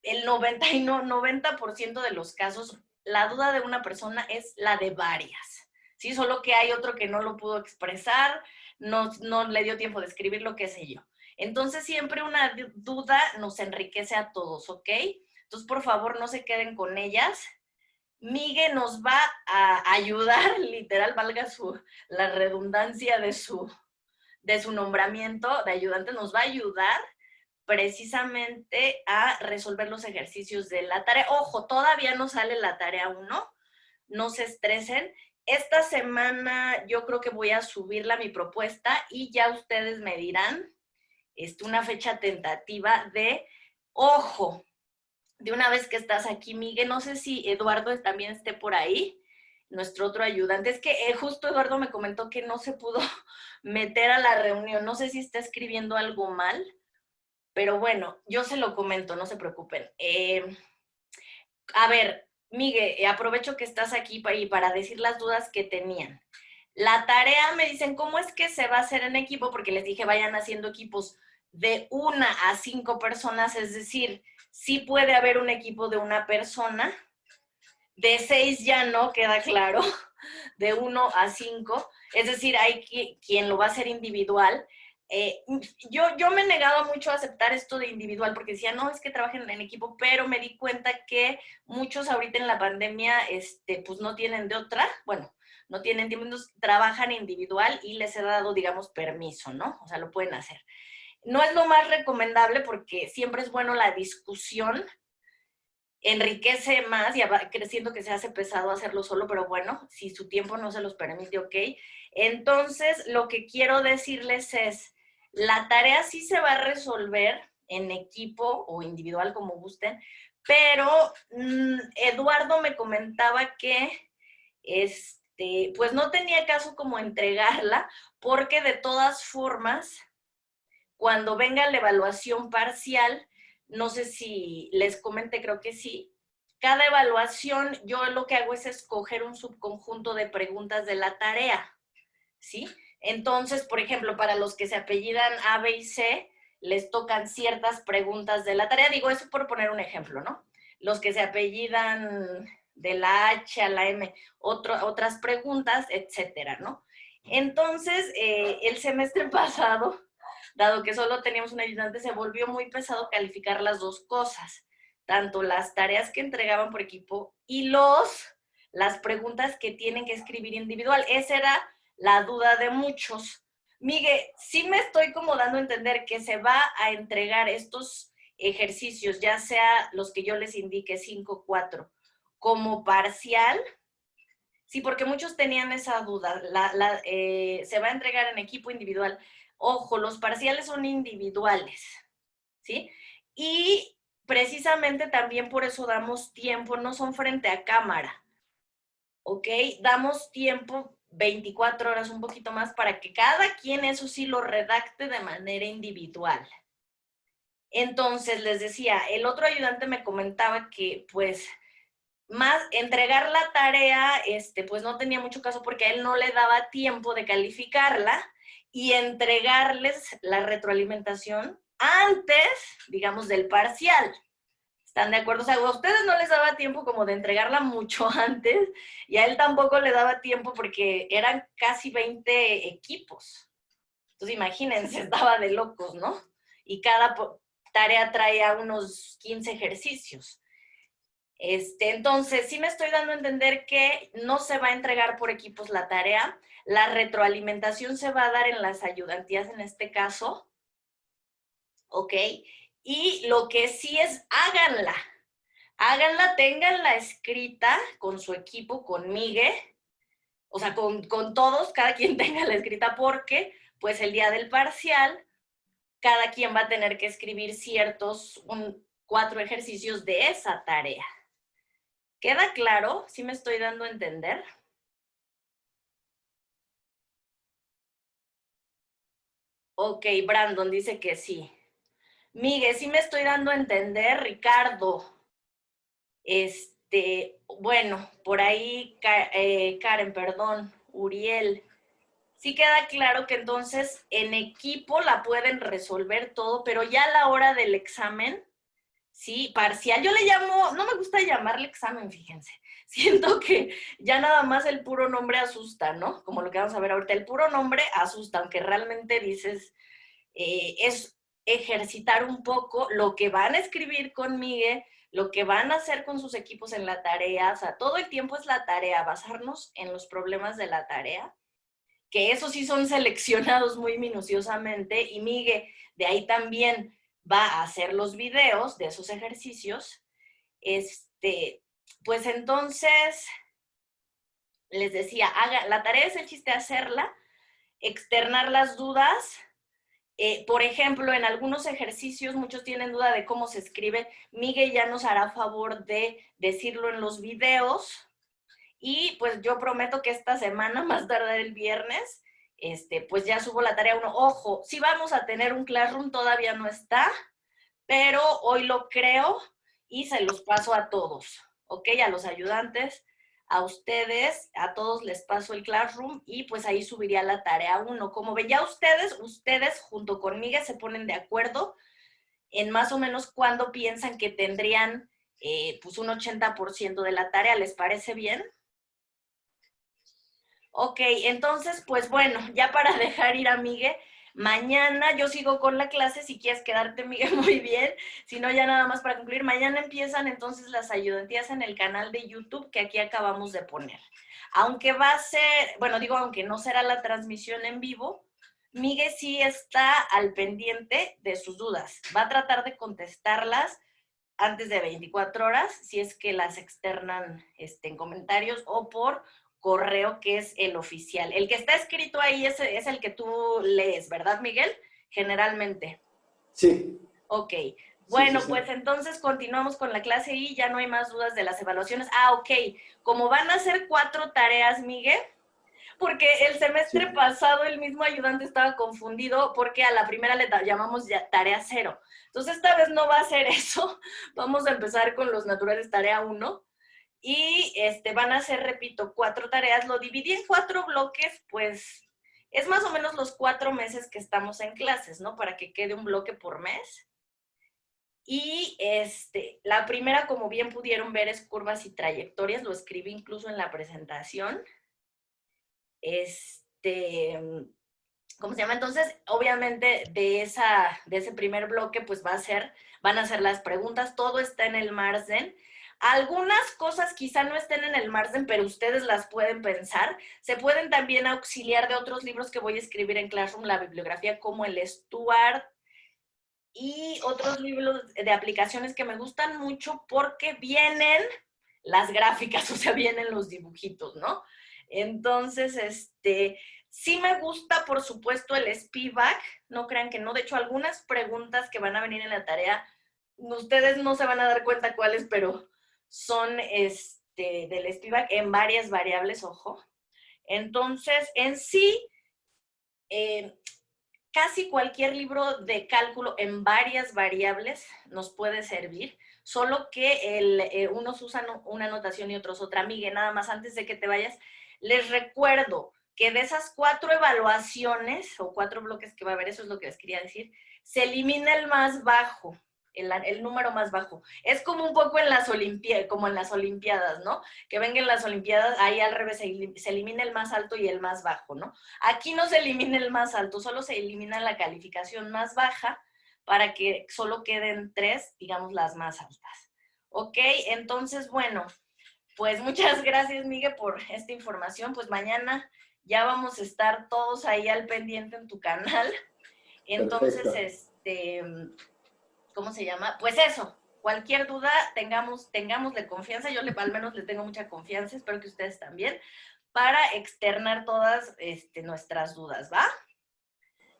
el 90% de los casos, la duda de una persona es la de varias, ¿sí? Solo que hay otro que no lo pudo expresar, no le dio tiempo de escribir, lo que sé yo. Entonces, siempre una duda nos enriquece a todos, ¿ok? Entonces, por favor, no se queden con ellas. Migue nos va a ayudar, literal, valga la redundancia de su nombramiento de ayudante, nos va a ayudar precisamente a resolver los ejercicios de la tarea. Ojo, todavía no sale la tarea 1, no se estresen. Esta semana yo creo que voy a subirla mi propuesta y ya ustedes me dirán una fecha tentativa de, ojo, de una vez que estás aquí, Miguel, no sé si Eduardo también esté por ahí, nuestro otro ayudante. Es que justo Eduardo me comentó que no se pudo meter a la reunión, no sé si está escribiendo algo mal, pero bueno, yo se lo comento, no se preocupen. A ver, Miguel, aprovecho que estás aquí para decir las dudas que tenían. La tarea, me dicen, ¿cómo es que se va a hacer en equipo? Porque les dije, vayan haciendo equipos de 1 a 5 personas, es decir, sí puede haber un equipo de una persona, de 6 ya no, queda claro, de 1 a 5, es decir, hay quien lo va a hacer individual. Yo me he negado mucho a aceptar esto de individual porque decía, no, es que trabajen en equipo, pero me di cuenta que muchos ahorita en la pandemia, pues no tienen de otra, bueno, no tienen tiempo, entonces trabajan individual y les he dado, digamos, permiso, ¿no? O sea, lo pueden hacer. No es lo más recomendable porque siempre es bueno la discusión, enriquece más y creciendo que se hace pesado hacerlo solo, pero bueno, si su tiempo no se los permite, ok. Entonces, lo que quiero decirles es, la tarea sí se va a resolver en equipo o individual, como gusten, pero Eduardo me comentaba que pues no tenía caso como entregarla, porque de todas formas, cuando venga la evaluación parcial, no sé si les comenté, creo que sí, cada evaluación yo lo que hago es escoger un subconjunto de preguntas de la tarea, ¿sí? Entonces, por ejemplo, para los que se apellidan A, B y C, les tocan ciertas preguntas de la tarea. Digo eso por poner un ejemplo, ¿no? Los que se apellidan de la H a la M, otras preguntas, etcétera, ¿no? Entonces, el semestre pasado, dado que solo teníamos un ayudante, se volvió muy pesado calificar las dos cosas, tanto las tareas que entregaban por equipo y las preguntas que tienen que escribir individual. Esa era la duda de muchos. Miguel, sí me estoy como dando a entender que se va a entregar estos ejercicios, ya sea los que yo les indique, 5, 4, como parcial. Sí, porque muchos tenían esa duda. Se va a entregar en equipo individual. Ojo, los parciales son individuales, ¿sí? Y precisamente también por eso damos tiempo, no son frente a cámara, ¿ok? Damos tiempo 24 horas, un poquito más, para que cada quien, eso sí, lo redacte de manera individual. Entonces, les decía, el otro ayudante me comentaba que, pues, más entregar la tarea, pues no tenía mucho caso porque a él no le daba tiempo de calificarla y entregarles la retroalimentación antes, digamos, del parcial. ¿Están de acuerdo? O sea, a ustedes no les daba tiempo como de entregarla mucho antes y a él tampoco le daba tiempo porque eran casi 20 equipos. Entonces, imagínense, estaba de locos, ¿no? Y cada tarea traía unos 15 ejercicios. Entonces, sí me estoy dando a entender que no se va a entregar por equipos la tarea, la retroalimentación se va a dar en las ayudantías en este caso, ¿ok? Y lo que sí es, háganla, ténganla escrita con su equipo, con Migue, o sea, con todos, cada quien tenga la escrita, porque pues el día del parcial, cada quien va a tener que escribir 4 ejercicios de esa tarea. ¿Queda claro? ¿Sí me estoy dando a entender? Ok, Brandon dice que sí. Miguel, sí me estoy dando a entender. Ricardo, bueno, por ahí, Karen, perdón, Uriel. sí queda claro que entonces en equipo la pueden resolver todo, pero ya a la hora del examen, sí, parcial, yo le llamo, no me gusta llamarle examen, fíjense, siento que ya nada más el puro nombre asusta, ¿no? Como lo que vamos a ver ahorita, el puro nombre asusta, aunque realmente dices, es ejercitar un poco lo que van a escribir con Miguel, lo que van a hacer con sus equipos en la tarea, o sea, todo el tiempo es la tarea, basarnos en los problemas de la tarea, que esos sí son seleccionados muy minuciosamente, y Miguel de ahí también va a hacer los videos de esos ejercicios. Pues entonces, les decía, la tarea es el chiste hacerla, externar las dudas. Por ejemplo, en algunos ejercicios muchos tienen duda de cómo se escribe. Miguel ya nos hará favor de decirlo en los videos. Y pues yo prometo que esta semana, más tarde el viernes, pues ya subo la tarea 1. Ojo, sí vamos a tener un Classroom, todavía no está, pero hoy lo creo y se los paso a todos, ¿ok? A los ayudantes, a ustedes, a todos les paso el Classroom y pues ahí subiría la tarea 1. Como ven, ya ustedes junto conmigo se ponen de acuerdo en más o menos cuándo piensan que tendrían pues un 80% de la tarea. ¿Les parece bien? Ok, entonces, pues bueno, ya para dejar ir a Miguel, mañana yo sigo con la clase, si quieres quedarte, Miguel, muy bien, si no, ya nada más para concluir, mañana empiezan entonces las ayudantías en el canal de YouTube que aquí acabamos de poner. Aunque va a ser, bueno, digo, aunque no será la transmisión en vivo, Miguel sí está al pendiente de sus dudas, va a tratar de contestarlas antes de 24 horas, si es que las externan en comentarios o por correo, que es el oficial. El que está escrito ahí es el que tú lees, ¿verdad, Miguel? Generalmente. Sí. Ok. Sí, sí, Bueno, sí. pues entonces continuamos con la clase y ya no hay más dudas de las evaluaciones. Ah, ok. Como van a ser 4 tareas, Miguel, porque el semestre Sí. pasado el mismo ayudante estaba confundido porque a la primera le llamamos ya tarea 0. Entonces esta vez no va a ser eso. Vamos a empezar con los naturales tarea 1 y van a ser, repito, 4 tareas. Lo dividí en 4 bloques, pues es más o menos los 4 meses que estamos en clases, ¿no? Para que quede un bloque por mes. Y la primera, como bien pudieron ver, es curvas y trayectorias. Lo escribí incluso en la presentación. ¿Cómo se llama? Entonces, obviamente, de ese primer bloque, pues van a ser las preguntas, todo está en el Marzen. Algunas cosas quizá no estén en el Marzen, pero ustedes las pueden pensar. Se pueden también auxiliar de otros libros que voy a escribir en Classroom, la bibliografía como el Stuart y otros libros de aplicaciones que me gustan mucho porque vienen las gráficas, o sea, vienen los dibujitos, ¿no? Entonces, sí me gusta, por supuesto, el Spivak, no crean que no. De hecho, algunas preguntas que van a venir en la tarea, ustedes no se van a dar cuenta cuáles, pero son del Spivak en varias variables, ojo. Entonces, en sí, casi cualquier libro de cálculo en varias variables nos puede servir, solo que unos usan una notación y otros otra. Miguel, nada más antes de que te vayas, les recuerdo que de esas 4 evaluaciones o 4 bloques que va a haber, eso es lo que les quería decir, se elimina el más bajo, el número más bajo. Es como un poco como en las Olimpiadas, ¿no? Que vengan las Olimpiadas, ahí al revés, se elimina el más alto y el más bajo, ¿no? Aquí no se elimina el más alto, solo se elimina la calificación más baja para que solo queden 3, digamos, las más altas. ¿Ok? Entonces, bueno, pues muchas gracias, Miguel, por esta información. Pues mañana ya vamos a estar todos ahí al pendiente en tu canal. Perfecto. Entonces, ¿cómo se llama? Pues eso, cualquier duda, tengámosle confianza. Yo al menos le tengo mucha confianza, espero que ustedes también, para externar todas nuestras dudas, ¿va? Va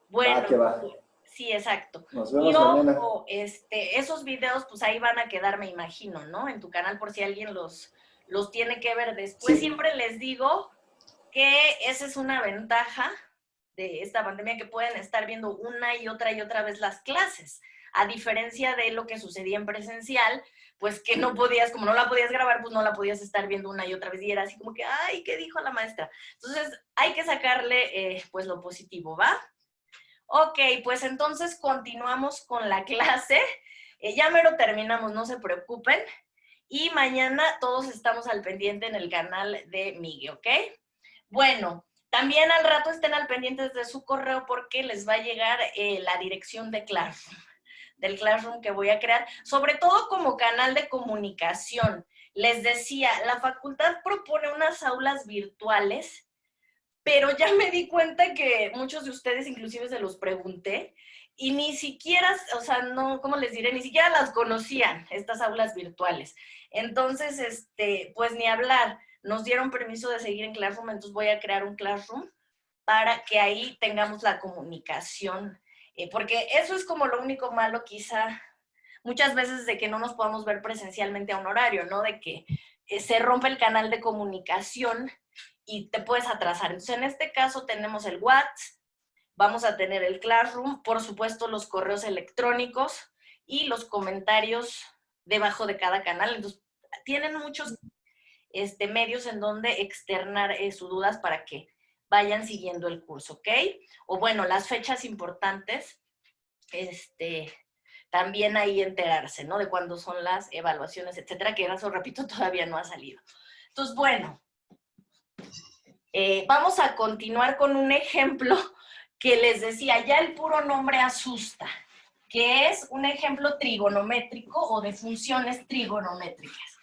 Bueno, que va. sí, exacto. Nos Y vemos mañana. ojo, esos videos, pues ahí van a quedar, me imagino, ¿no? En tu canal, por si alguien los tiene que ver después. Sí. Siempre les digo que esa es una ventaja de esta pandemia, que pueden estar viendo una y otra vez las clases, a diferencia de lo que sucedía en presencial, pues que no podías, como no la podías grabar, pues no la podías estar viendo una y otra vez y era así como que, ay, ¿qué dijo la maestra? Entonces hay que sacarle pues lo positivo, ¿va? Ok, pues entonces continuamos con la clase. Ya mero terminamos, no se preocupen. Y mañana todos estamos al pendiente en el canal de Miguel, ¿ok? Bueno, también al rato estén al pendiente de su correo porque les va a llegar la dirección de Classroom, del Classroom que voy a crear, sobre todo como canal de comunicación. Les decía, la facultad propone unas aulas virtuales, pero ya me di cuenta que muchos de ustedes inclusive se los pregunté y ni siquiera, o sea, no, ¿cómo les diré? Ni siquiera las conocían, estas aulas virtuales. Entonces, pues ni hablar. Nos dieron permiso de seguir en Classroom, entonces voy a crear un Classroom para que ahí tengamos la comunicación, porque eso es como lo único malo quizá muchas veces de que no nos podamos ver presencialmente a un horario, ¿no? De que se rompe el canal de comunicación y te puedes atrasar. Entonces, en este caso tenemos el WhatsApp, vamos a tener el Classroom, por supuesto los correos electrónicos y los comentarios debajo de cada canal. Entonces, tienen muchos medios en donde externar sus dudas para que vayan siguiendo el curso, ¿ok? O bueno, las fechas importantes, también ahí enterarse, ¿no? De cuándo son las evaluaciones, etcétera, que eso, repito, todavía no ha salido. Entonces, bueno, vamos a continuar con un ejemplo que les decía, ya el puro nombre asusta, que es un ejemplo trigonométrico o de funciones trigonométricas.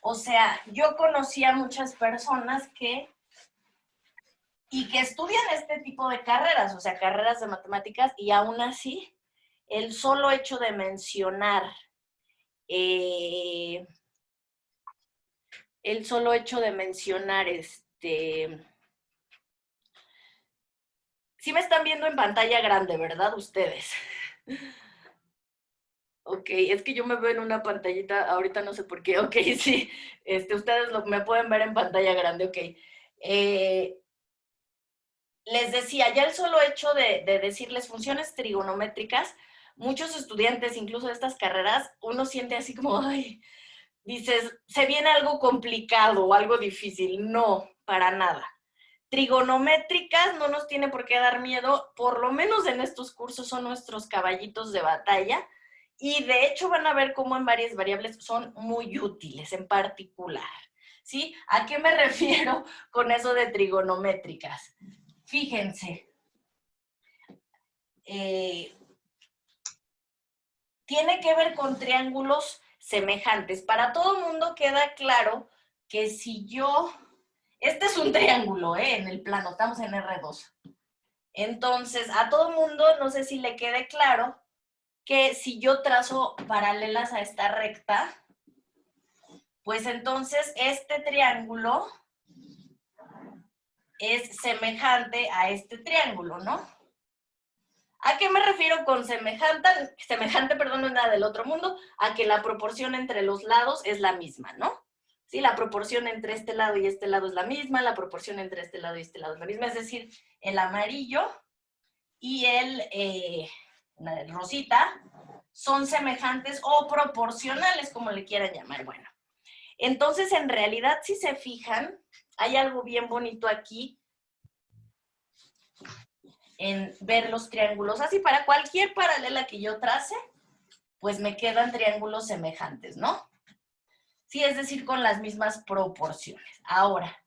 O sea, yo conocí a muchas personas que estudian este tipo de carreras, o sea, carreras de matemáticas, y aún así, el solo hecho de mencionar, sí me están viendo en pantalla grande, ¿verdad? Ustedes. Ok, es que yo me veo en una pantallita, ahorita no sé por qué. Ok, sí, ustedes me pueden ver en pantalla grande, ok. Les decía, ya el solo hecho de decirles funciones trigonométricas, muchos estudiantes, incluso de estas carreras, uno siente así como, ay, dices, se viene algo complicado o algo difícil. No, para nada. Trigonométricas no nos tiene por qué dar miedo, por lo menos en estos cursos son nuestros caballitos de batalla y de hecho van a ver cómo en varias variables son muy útiles en particular, ¿sí? ¿A qué me refiero con eso de trigonométricas? Fíjense, tiene que ver con triángulos semejantes. Para todo el mundo queda claro que si yo, este es un triángulo, en el plano, estamos en R2. Entonces, a todo el mundo, no sé si le quede claro, que si yo trazo paralelas a esta recta, pues entonces este triángulo es semejante a este triángulo, ¿no? ¿A qué me refiero con semejante? Semejante, perdón, no es nada del otro mundo, a que la proporción entre los lados es la misma, ¿no? Sí, la proporción entre este lado y este lado es la misma, la proporción entre este lado y este lado es la misma, es decir, el amarillo y el rosita son semejantes o proporcionales, como le quieran llamar. Bueno, entonces en realidad, si se fijan, hay algo bien bonito aquí en ver los triángulos. Así, para cualquier paralela que yo trace, pues me quedan triángulos semejantes, ¿no? Sí, es decir, con las mismas proporciones. Ahora,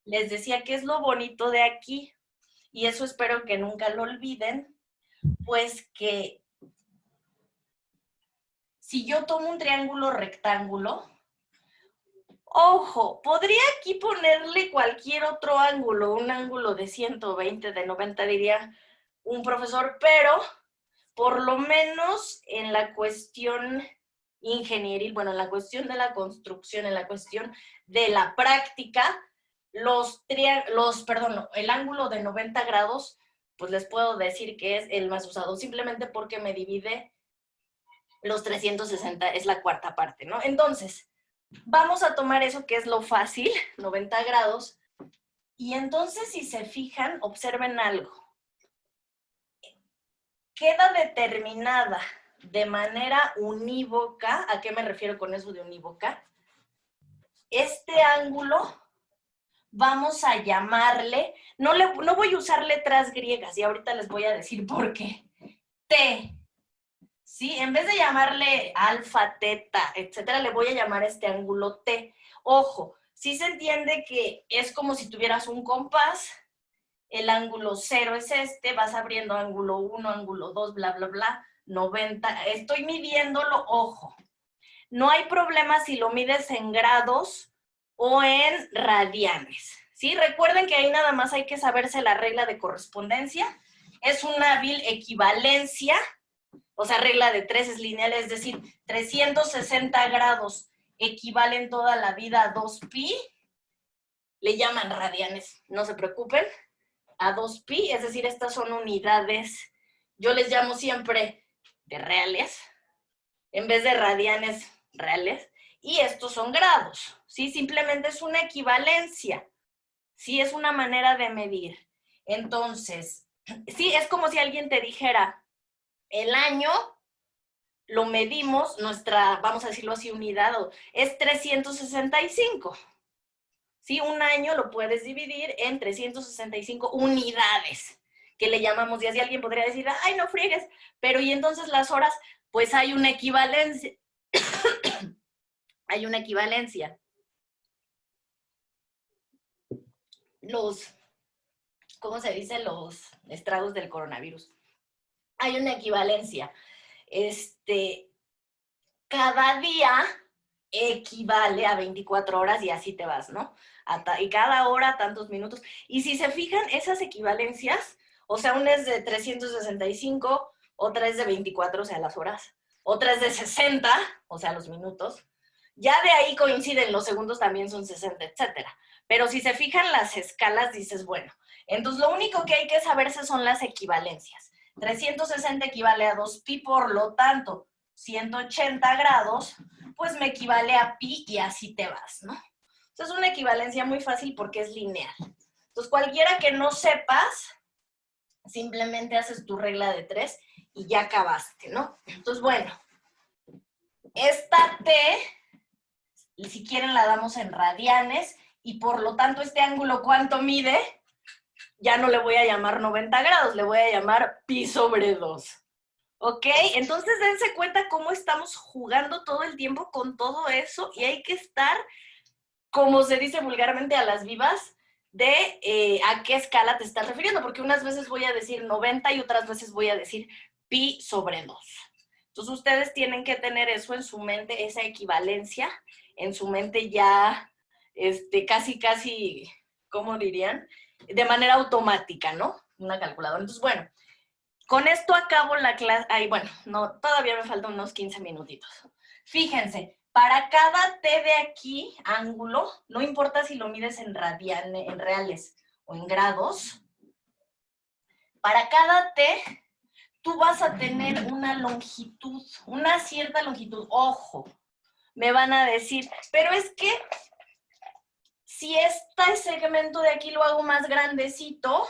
les decía que es lo bonito de aquí, y eso espero que nunca lo olviden, pues que si yo tomo un triángulo rectángulo, ojo, podría aquí ponerle cualquier otro ángulo, un ángulo de 120, de 90, diría un profesor, pero por lo menos en la cuestión ingenieril, bueno, en la cuestión de la construcción, en la cuestión de la práctica, el ángulo de 90 grados, pues les puedo decir que es el más usado, simplemente porque me divide los 360, es la cuarta parte, ¿no? Entonces, vamos a tomar eso que es lo fácil, 90 grados, y entonces si se fijan, observen algo. Queda determinada de manera unívoca. ¿A qué me refiero con eso de unívoca? Este ángulo vamos a llamarle, no voy a usar letras griegas y ahorita les voy a decir por qué. T, ¿sí? En vez de llamarle alfa, teta, etcétera, le voy a llamar este ángulo T. Ojo, sí se entiende que es como si tuvieras un compás, el ángulo 0 es este, vas abriendo ángulo 1, ángulo 2, bla, bla, bla, 90, estoy midiéndolo, ojo. No hay problema si lo mides en grados o en radianes, ¿sí? Recuerden que ahí nada más hay que saberse la regla de correspondencia. Es una hábil equivalencia, o sea, regla de 3 es lineal, es decir, 360 grados equivalen toda la vida a 2pi. Le llaman radianes, no se preocupen, a 2pi, es decir, estas son unidades. Yo les llamo siempre de reales, en vez de radianes reales, y estos son grados, ¿sí? Simplemente es una equivalencia, ¿sí? Es una manera de medir. Entonces, sí, es como si alguien te dijera, el año lo medimos, nuestra, vamos a decirlo así, unidad, es 365. ¿Sí? Un año lo puedes dividir en 365 unidades, que le llamamos días, y alguien podría decir, ay, no friegues, pero y entonces las horas, pues hay una equivalencia. Hay una equivalencia. ¿Cómo se dice? Los estragos del coronavirus. Hay una equivalencia. Cada día equivale a 24 horas y así te vas, ¿no? Y cada hora tantos minutos. Y si se fijan, esas equivalencias, o sea, una es de 365, otra es de 24, o sea, las horas, otra es de 60, o sea, los minutos. Ya de ahí coinciden, los segundos también son 60, etcétera. Pero si se fijan las escalas, dices, bueno, entonces lo único que hay que saberse son las equivalencias. 360 equivale a 2pi, por lo tanto, 180 grados, pues me equivale a pi y así te vas, ¿no? Entonces es una equivalencia muy fácil porque es lineal. Entonces cualquiera que no sepas, simplemente haces tu regla de 3 y ya acabaste, ¿no? Entonces, bueno, esta T, si quieren la damos en radianes y por lo tanto este ángulo, ¿cuánto mide? Ya no le voy a llamar 90 grados, le voy a llamar pi sobre 2. ¿Ok? Entonces dense cuenta cómo estamos jugando todo el tiempo con todo eso y hay que estar, como se dice vulgarmente, a las vivas de a qué escala te estás refiriendo, porque unas veces voy a decir 90 y otras veces voy a decir pi sobre 2. Entonces ustedes tienen que tener eso en su mente, esa equivalencia, en su mente ya casi, ¿cómo dirían? De manera automática, ¿no? Una calculadora. Entonces, bueno, con esto acabo la clase. Ay, bueno, no, todavía me faltan unos 15 minutitos. Fíjense, para cada t de aquí, ángulo, no importa si lo mides en reales o en grados, para cada t, tú vas a tener una longitud, una cierta longitud. Ojo, me van a decir, pero es que si este segmento de aquí lo hago más grandecito,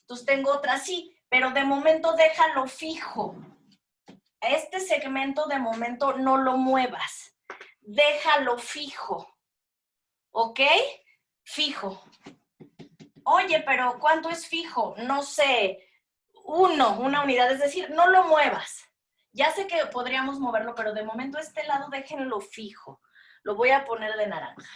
entonces tengo otra así, pero de momento déjalo fijo. Este segmento de momento no lo muevas. Déjalo fijo. ¿Ok? Fijo. Oye, pero ¿cuánto es fijo? No sé, una unidad, es decir, no lo muevas. Ya sé que podríamos moverlo, pero de momento este lado déjenlo fijo. Lo voy a poner de naranja.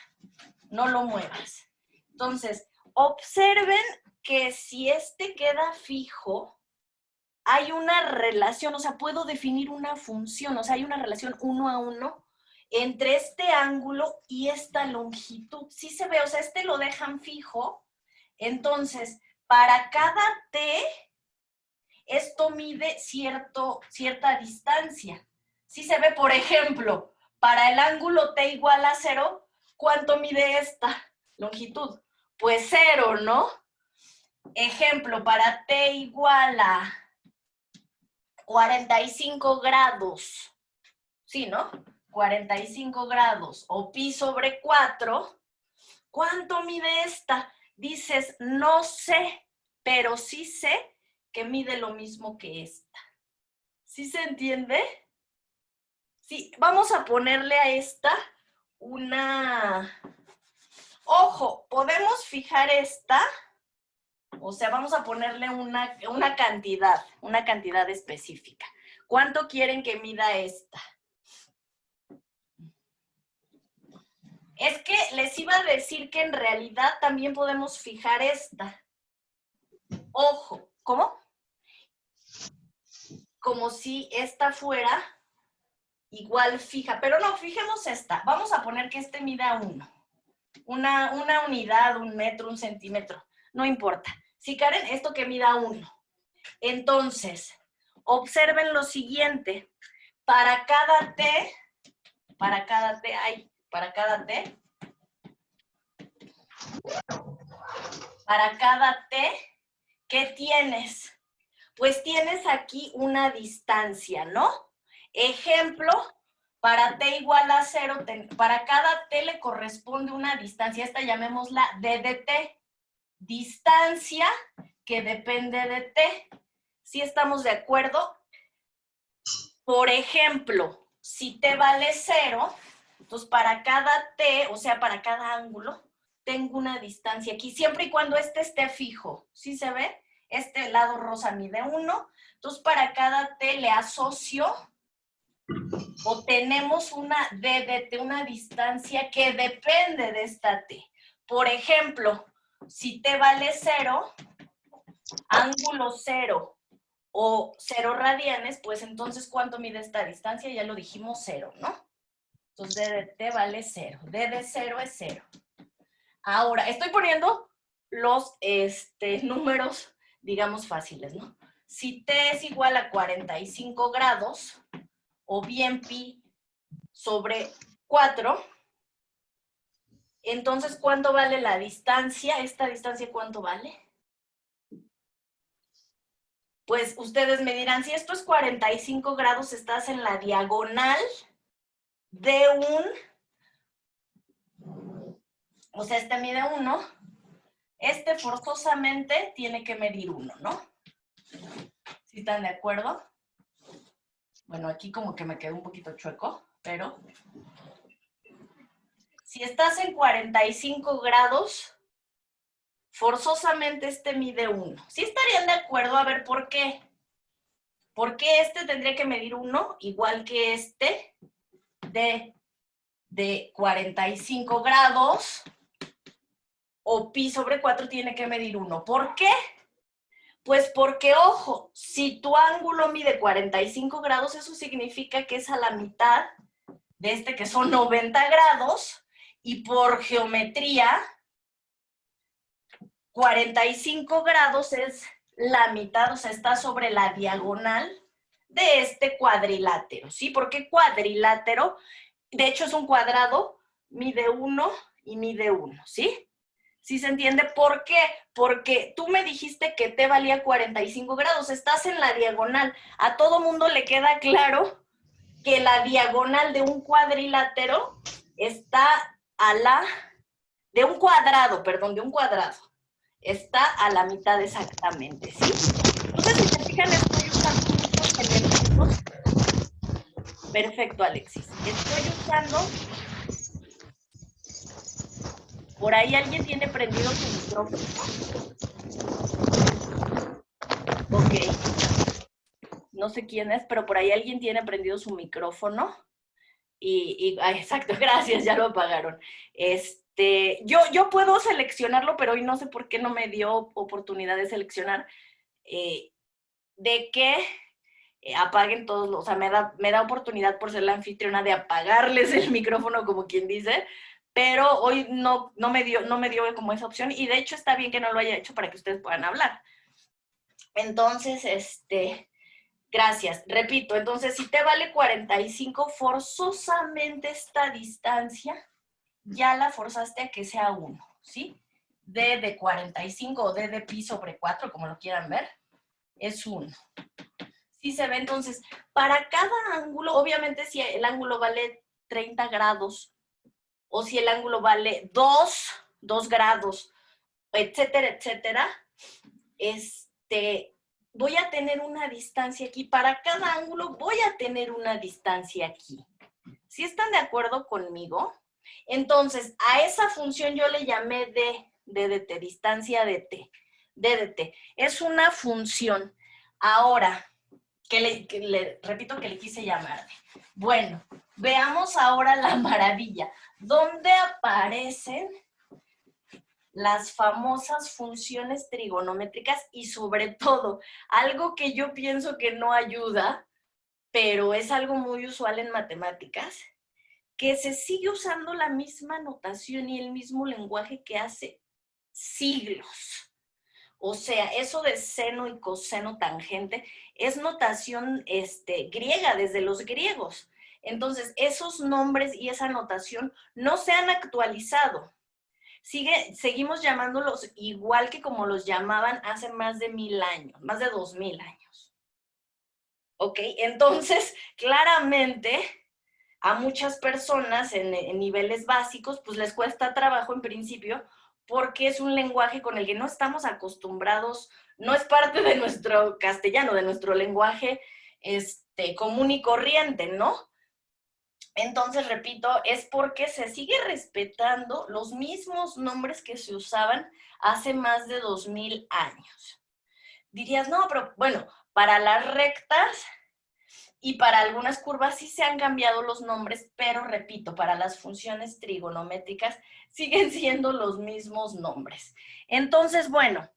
No lo muevas. Entonces, observen que si este queda fijo, hay una relación, o sea, puedo definir una función, o sea, hay una relación 1 a 1 entre este ángulo y esta longitud. Sí se ve, o sea, este lo dejan fijo. Entonces, para cada t, esto mide cierta distancia. Sí se ve, por ejemplo, para el ángulo t igual a 0, ¿cuánto mide esta longitud? Pues 0, ¿no? Ejemplo, para t igual a 45 grados, ¿sí, no? 45 grados o pi sobre 4, ¿cuánto mide esta? Dices, no sé, pero sí sé que mide lo mismo que esta. ¿Sí se entiende? Sí, vamos a ponerle a esta una... Ojo, podemos fijar esta, o sea, vamos a ponerle una cantidad específica. ¿Cuánto quieren que mida esta? Es que les iba a decir que en realidad también podemos fijar esta. Ojo, ¿cómo? Como si esta fuera igual fija, pero no, fijemos esta. Vamos a poner que este mida 1. Una unidad, 1 metro, 1 centímetro, no importa. Si Karen, esto que mida 1. Entonces, observen lo siguiente. Para cada T, ¿qué tienes? Pues tienes aquí una distancia, ¿no? Ejemplo, para T igual a 0, para cada T le corresponde una distancia, esta llamémosla D de T, distancia que depende de T. ¿Sí estamos de acuerdo? Por ejemplo, si T vale 0, entonces para cada T, o sea, para cada ángulo, tengo una distancia aquí, siempre y cuando este esté fijo. ¿Sí se ve? Este lado rosa mide 1, entonces para cada T le asocio o tenemos una D de T, una distancia que depende de esta T. Por ejemplo, si T vale 0, ángulo 0 o 0 radianes, pues entonces, ¿cuánto mide esta distancia? Ya lo dijimos, 0, ¿no? Entonces, D de T vale 0. D de 0 es 0. Ahora, estoy poniendo los números, digamos, fáciles, ¿no? Si T es igual a 45 grados, o bien pi sobre 4, entonces, ¿cuánto vale la distancia? ¿Esta distancia cuánto vale? Pues ustedes me dirán, si esto es 45 grados, estás en la diagonal de o sea, este mide 1, este forzosamente tiene que medir 1, ¿no? ¿Sí están de acuerdo? Bueno, aquí como que me quedó un poquito chueco, pero si estás en 45 grados, forzosamente este mide 1. ¿Sí estarían de acuerdo? A ver, ¿por qué? ¿Por qué este tendría que medir 1 igual que este de 45 grados? O pi sobre 4 tiene que medir 1. ¿Por qué? Pues porque, ojo, si tu ángulo mide 45 grados, eso significa que es a la mitad de este que son 90 grados, y por geometría, 45 grados es la mitad, o sea, está sobre la diagonal de este cuadrilátero, ¿sí? Porque cuadrilátero, de hecho es un cuadrado, mide 1 y mide 1, ¿sí? ¿Sí se entiende? ¿Por qué? Porque tú me dijiste que T valía 45 grados, estás en la diagonal. A todo mundo le queda claro que la diagonal de un cuadrilátero está de un cuadrado, está a la mitad exactamente, ¿sí? Entonces, si se fijan, estoy usando muchos elementos. Perfecto, Alexis. Estoy usando... Por ahí alguien tiene prendido su micrófono. Ok. No sé quién es, pero por ahí alguien tiene prendido su micrófono. Exacto, gracias, ya lo apagaron. Yo puedo seleccionarlo, pero hoy no sé por qué no me dio oportunidad de seleccionar de que apaguen todos, o sea, me da oportunidad por ser la anfitriona de apagarles el micrófono, como quien dice, pero hoy no me dio como esa opción, y de hecho está bien que no lo haya hecho para que ustedes puedan hablar. Entonces, gracias. Repito, entonces, si T vale 45, forzosamente esta distancia ya la forzaste a que sea 1, ¿sí? D de 45 o D de pi sobre 4, como lo quieran ver, es 1. ¿Sí se ve? Entonces, para cada ángulo, obviamente si el ángulo vale 30 grados, o si el ángulo vale 2 grados, etcétera, etcétera, voy a tener una distancia aquí. Para cada ángulo voy a tener una distancia aquí. ¿Sí están de acuerdo conmigo? Entonces, a esa función yo le llamé dt, distancia dt. DDT. Es una función. Ahora, repito que le quise llamar. Bueno, veamos ahora la maravilla. ¿Dónde aparecen las famosas funciones trigonométricas? Y sobre todo, algo que yo pienso que no ayuda, pero es algo muy usual en matemáticas, que se sigue usando la misma notación y el mismo lenguaje que hace siglos. O sea, eso de seno y coseno tangente es notación griega, desde los griegos. Entonces, esos nombres y esa notación no se han actualizado. Seguimos llamándolos igual que como los llamaban hace más de 1000 años, más de 2000 años. ¿Ok? Entonces, claramente, a muchas personas en niveles básicos, pues les cuesta trabajo en principio, porque es un lenguaje con el que no estamos acostumbrados, no es parte de nuestro castellano, de nuestro lenguaje común y corriente, ¿no? Entonces, repito, es porque se sigue respetando los mismos nombres que se usaban hace más de 2000 años. Dirías, no, pero bueno, para las rectas y para algunas curvas sí se han cambiado los nombres, pero repito, para las funciones trigonométricas siguen siendo los mismos nombres. Entonces, bueno,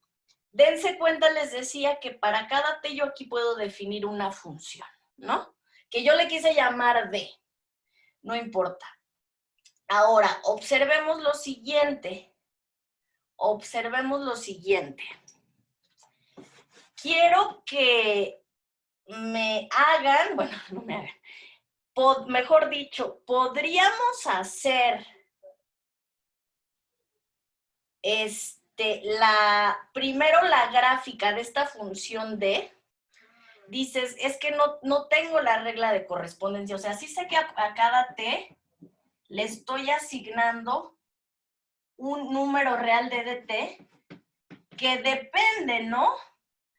dense cuenta, les decía que para cada t yo aquí puedo definir una función, ¿no? Que yo le quise llamar d, no importa. Ahora, observemos lo siguiente. Observemos lo siguiente. Quiero que me hagan, bueno, no me hagan, mejor dicho, podríamos hacer primero la gráfica de esta función d. Dices, es que no tengo la regla de correspondencia, o sea, sí sé que a cada t le estoy asignando un número real de dt que depende, ¿no?,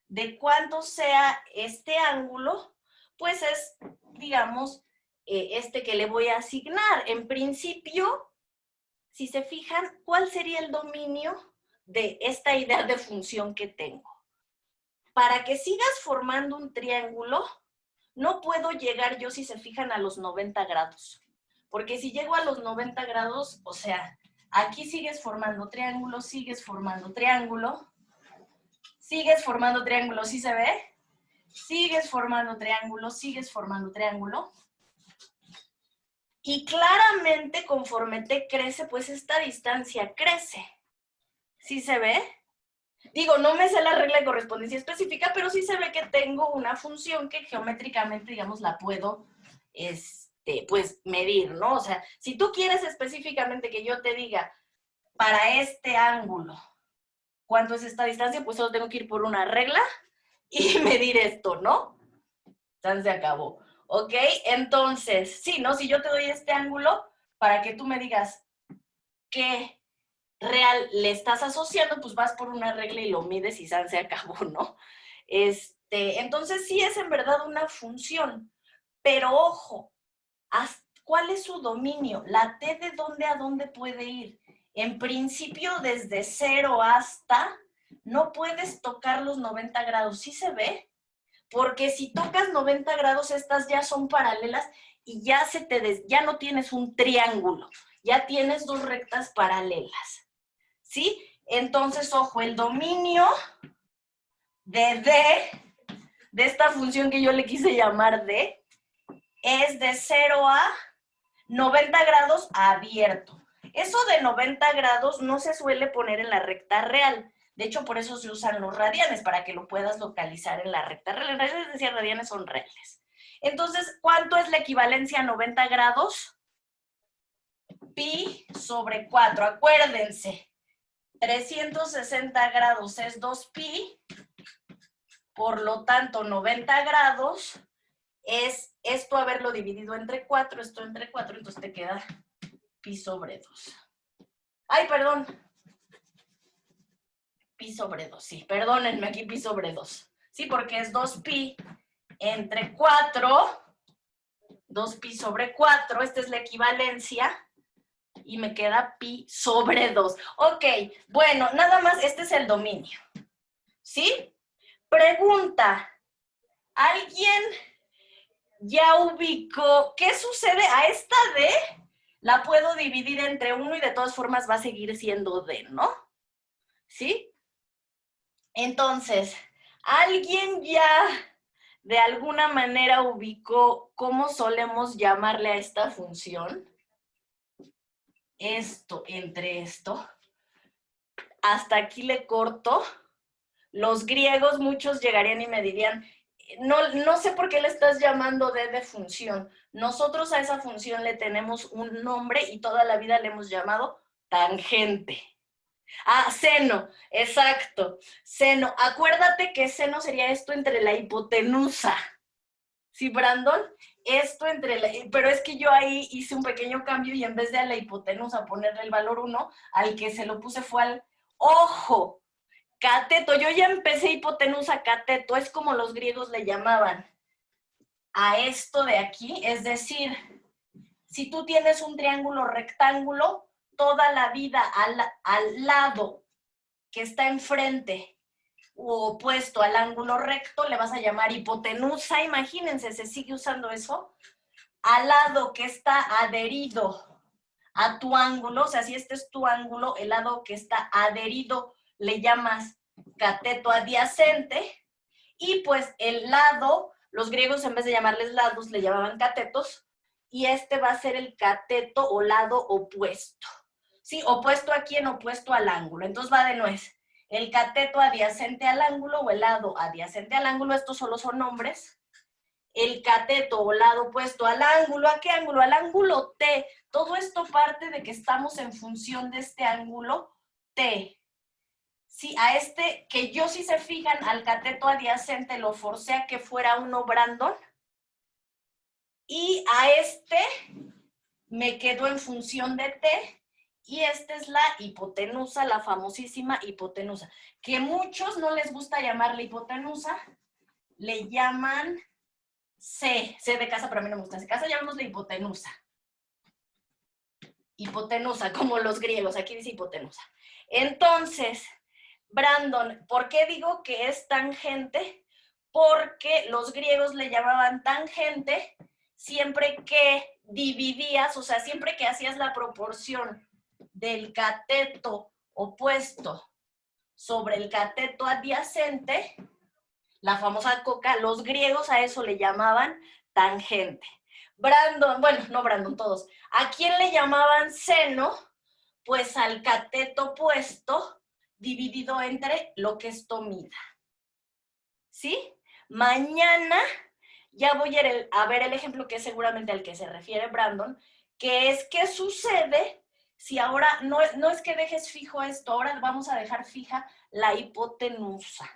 de cuánto sea este ángulo, pues es, digamos, que le voy a asignar. En principio, si se fijan, ¿cuál sería el dominio de esta idea de función que tengo? Para que sigas formando un triángulo, no puedo llegar yo, si se fijan, a los 90 grados. Porque si llego a los 90 grados, o sea, aquí sigues formando triángulo, sigues formando triángulo, sigues formando triángulo, ¿sí se ve? Sigues formando triángulo, sigues formando triángulo. Y claramente, conforme t crece, pues esta distancia crece. ¿Sí se ve? Digo, no me sé la regla de correspondencia específica, pero sí se ve que tengo una función que geométricamente, digamos, la puedo, pues, medir, ¿no? O sea, si tú quieres específicamente que yo te diga, para este ángulo, ¿cuánto es esta distancia? Pues solo tengo que ir por una regla y medir esto, ¿no? Entonces se acabó. ¿Ok? Entonces, sí, ¿no? Si yo te doy este ángulo, para que tú me digas qué real le estás asociando, pues vas por una regla y lo mides y se acabó, ¿no? Entonces sí es en verdad una función, pero ojo, ¿cuál es su dominio? ¿La t de dónde a dónde puede ir? En principio, desde 0 hasta, no puedes tocar los 90 grados, ¿sí se ve? Porque si tocas 90 grados, estas ya son paralelas y ya no tienes un triángulo, ya tienes dos rectas paralelas, ¿sí? Entonces, ojo, el dominio de d, de esta función que yo le quise llamar d, es de 0 a 90 grados abierto. Eso de 90 grados no se suele poner en la recta real. De hecho, por eso se usan los radianes, para que lo puedas localizar en la recta real. En realidad, es decir, radianes son reales. Entonces, ¿cuánto es la equivalencia a 90 grados? Pi sobre 4. Acuérdense, 360 grados es 2pi, por lo tanto, 90 grados es esto haberlo dividido entre 4, esto entre 4, entonces te queda pi sobre 2. Ay, perdón. Pi sobre 2, sí, perdónenme, aquí pi sobre 2. Sí, porque es 2pi entre 4, 2pi sobre 4, esta es la equivalencia, y me queda pi sobre 2. Ok, bueno, nada más, este es el dominio. ¿Sí? Pregunta, ¿alguien ya ubicó qué sucede a esta D? La puedo dividir entre 1 y de todas formas va a seguir siendo D, ¿no? ¿Sí? Entonces, ¿alguien ya de alguna manera ubicó cómo solemos llamarle a esta función? Esto entre esto. Hasta aquí le corto. Los griegos, muchos llegarían y me dirían, no sé por qué le estás llamando D de función. Nosotros a esa función le tenemos un nombre y toda la vida le hemos llamado tangente. Ah, seno, exacto. Seno. Acuérdate que seno sería esto entre la hipotenusa. ¿Sí, Brandon? Esto entre la... Pero es que yo ahí hice un pequeño cambio y en vez de a la hipotenusa ponerle el valor 1, al que se lo puse fue al... ¡Ojo! Cateto. Yo ya empecé hipotenusa cateto. Es como los griegos le llamaban a esto de aquí. Es decir, si tú tienes un triángulo rectángulo, toda la vida al lado que está enfrente u opuesto al ángulo recto le vas a llamar hipotenusa. Imagínense, se sigue usando eso. Al lado que está adherido a tu ángulo, o sea, si este es tu ángulo, el lado que está adherido le llamas cateto adyacente. Y pues el lado, los griegos en vez de llamarles lados le llamaban catetos, y este va a ser el cateto o lado opuesto. Sí, opuesto a quién, opuesto al ángulo. Entonces va de nuez. El cateto adyacente al ángulo o el lado adyacente al ángulo, estos solo son nombres. El cateto o lado opuesto al ángulo, ¿a qué ángulo? Al ángulo T. Todo esto parte de que estamos en función de este ángulo T. Sí, a este, que yo si se fijan, al cateto adyacente lo forcé a que fuera uno Brandon. Y a este me quedó en función de T. Y esta es la hipotenusa, la famosísima hipotenusa, que muchos no les gusta llamarle hipotenusa, le llaman C de casa, pero a mí no me gusta C casa, llamémosle hipotenusa. Hipotenusa, como los griegos, aquí dice hipotenusa. Entonces, Brandon, ¿por qué digo que es tangente? Porque los griegos le llamaban tangente siempre que dividías, o sea, siempre que hacías la proporción del cateto opuesto sobre el cateto adyacente, la famosa coca, los griegos a eso le llamaban tangente. Brandon, bueno, no Brandon, todos. ¿A quién le llamaban seno? Pues al cateto opuesto dividido entre lo que esto mida. ¿Sí? Mañana ya voy a ver el ejemplo que es seguramente al que se refiere Brandon, que es qué sucede si ahora, no es que dejes fijo esto, ahora vamos a dejar fija la hipotenusa.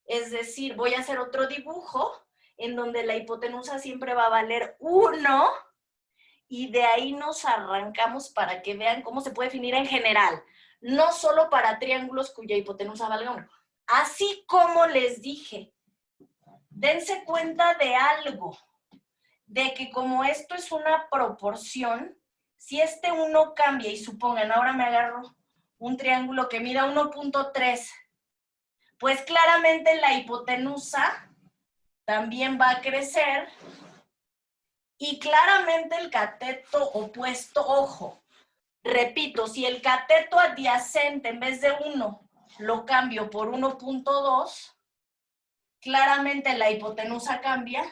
Es decir, voy a hacer otro dibujo en donde la hipotenusa siempre va a valer 1 y de ahí nos arrancamos para que vean cómo se puede definir en general, no solo para triángulos cuya hipotenusa valga 1. Así como les dije, dense cuenta de algo, de que como esto es una proporción, si este 1 cambia y supongan, ahora me agarro un triángulo que mida 1.3, pues claramente la hipotenusa también va a crecer y claramente el cateto opuesto, ojo, repito, si el cateto adyacente en vez de 1 lo cambio por 1.2, claramente la hipotenusa cambia.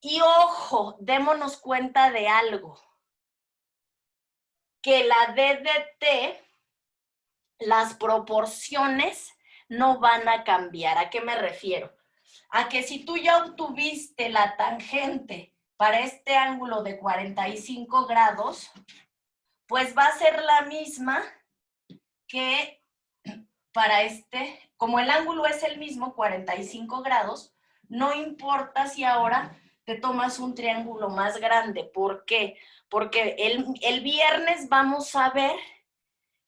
Y ojo, démonos cuenta de algo, que la D de T, las proporciones no van a cambiar. ¿A qué me refiero? A que si tú ya obtuviste la tangente para este ángulo de 45 grados, pues va a ser la misma que para este, como el ángulo es el mismo, 45 grados, no importa si ahora te tomas un triángulo más grande. ¿Por qué? Porque el viernes vamos a ver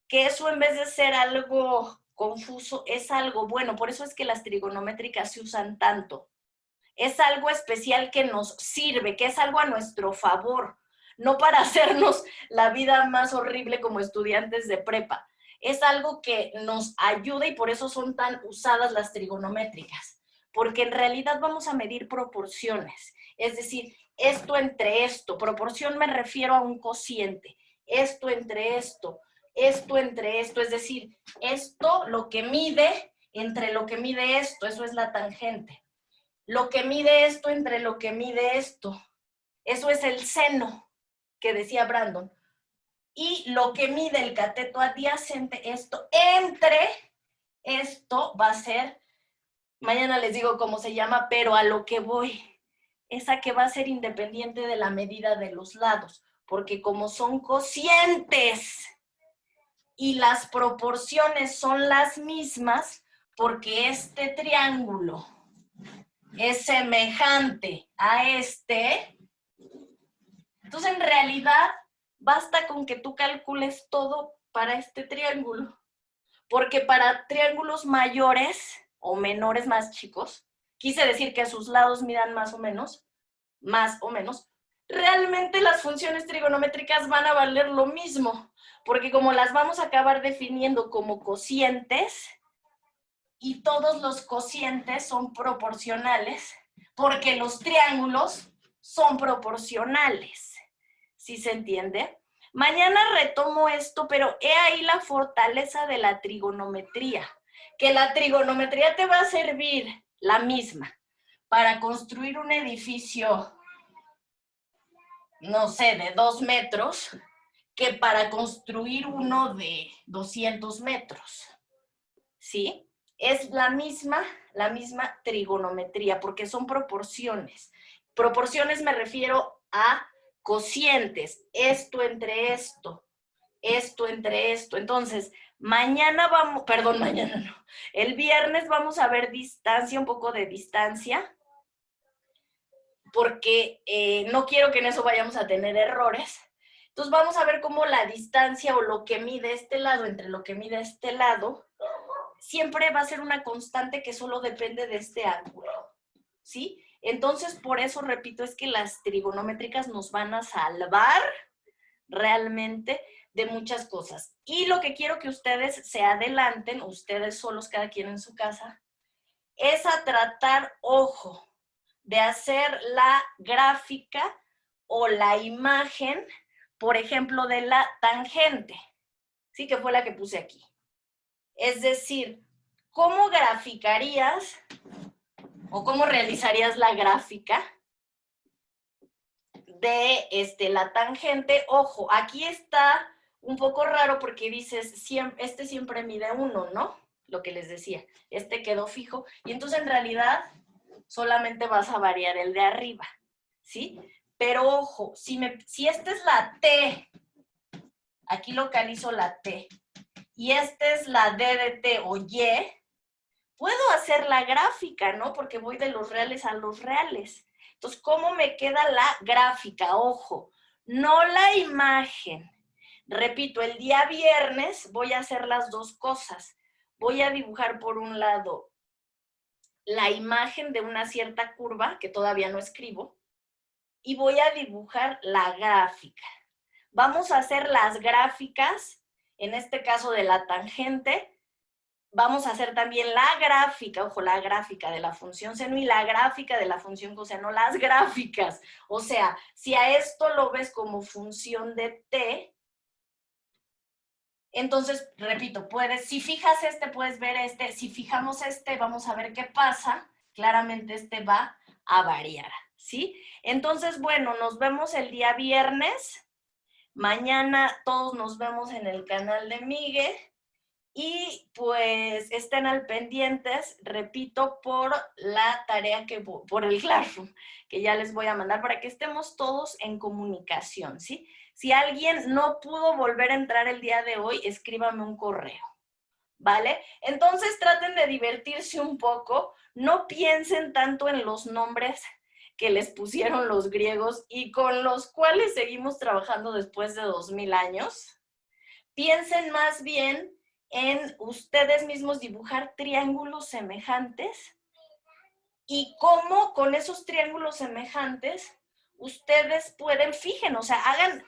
que eso en vez de ser algo confuso, es algo bueno. Por eso es que las trigonométricas se usan tanto. Es algo especial que nos sirve, que es algo a nuestro favor, no para hacernos la vida más horrible como estudiantes de prepa. Es algo que nos ayuda y por eso son tan usadas las trigonométricas, porque en realidad vamos a medir proporciones, es decir, esto entre esto, proporción me refiero a un cociente, esto entre esto entre esto, es decir, esto lo que mide entre lo que mide esto, eso es la tangente. Lo que mide esto entre lo que mide esto, eso es el seno que decía Brandon. Y lo que mide el cateto adyacente, esto entre esto va a ser, mañana les digo cómo se llama, pero a lo que voy, esa que va a ser independiente de la medida de los lados, porque como son cocientes y las proporciones son las mismas, porque este triángulo es semejante a este, entonces en realidad basta con que tú calcules todo para este triángulo, porque para triángulos mayores o menores más chicos, quise decir que sus lados midan más o menos, realmente las funciones trigonométricas van a valer lo mismo, porque como las vamos a acabar definiendo como cocientes, y todos los cocientes son proporcionales, porque los triángulos son proporcionales. ¿Sí se entiende? Mañana retomo esto, pero he ahí la fortaleza de la trigonometría, que la trigonometría te va a servir la misma para construir un edificio, no sé, de 2 metros, que para construir uno de 200 metros. ¿Sí? Es la misma trigonometría, porque son proporciones. Proporciones me refiero a cocientes, esto entre esto entre esto. Entonces, mañana vamos, perdón, mañana no, el viernes vamos a ver distancia, un poco de distancia, porque no quiero que en eso vayamos a tener errores. Entonces vamos a ver cómo la distancia o lo que mide este lado entre lo que mide este lado siempre va a ser una constante que solo depende de este ángulo, ¿sí? Entonces, por eso, repito, es que las trigonométricas nos van a salvar realmente de muchas cosas. Y lo que quiero que ustedes se adelanten, ustedes solos, cada quien en su casa, es a tratar, ojo, de hacer la gráfica o la imagen, por ejemplo, de la tangente, ¿sí? Que fue la que puse aquí. Es decir, ¿cómo graficarías o cómo realizarías la gráfica de la tangente? Ojo, aquí está un poco raro porque dices, este siempre mide 1, ¿no? Lo que les decía, este quedó fijo. Y entonces en realidad solamente vas a variar el de arriba, ¿sí? Pero ojo, si esta es la T, aquí localizo la T, y esta es la D de T o Y, puedo hacer la gráfica, ¿no? Porque voy de los reales a los reales. Entonces, ¿cómo me queda la gráfica? Ojo, no la imagen. Repito, el día viernes voy a hacer las dos cosas. Voy a dibujar por un lado la imagen de una cierta curva, que todavía no escribo, y voy a dibujar la gráfica. Vamos a hacer las gráficas, en este caso de la tangente. Vamos a hacer también la gráfica, ojo, la gráfica de la función seno y la gráfica de la función coseno, las gráficas. O sea, si a esto lo ves como función de t, entonces, repito, si fijas este, puedes ver este. Si fijamos este, vamos a ver qué pasa. Claramente este va a variar, ¿sí? Entonces, bueno, nos vemos el día viernes. Mañana todos nos vemos en el canal de Miguel. Y pues estén al pendientes, repito, por la tarea por el Classroom, que ya les voy a mandar para que estemos todos en comunicación, ¿sí? Si alguien no pudo volver a entrar el día de hoy, escríbame un correo, ¿vale? Entonces traten de divertirse un poco, no piensen tanto en los nombres que les pusieron los griegos y con los cuales seguimos trabajando después de 2000 años. Piensen más bien en ustedes mismos dibujar triángulos semejantes y cómo con esos triángulos semejantes ustedes pueden, fijen, o sea, hagan,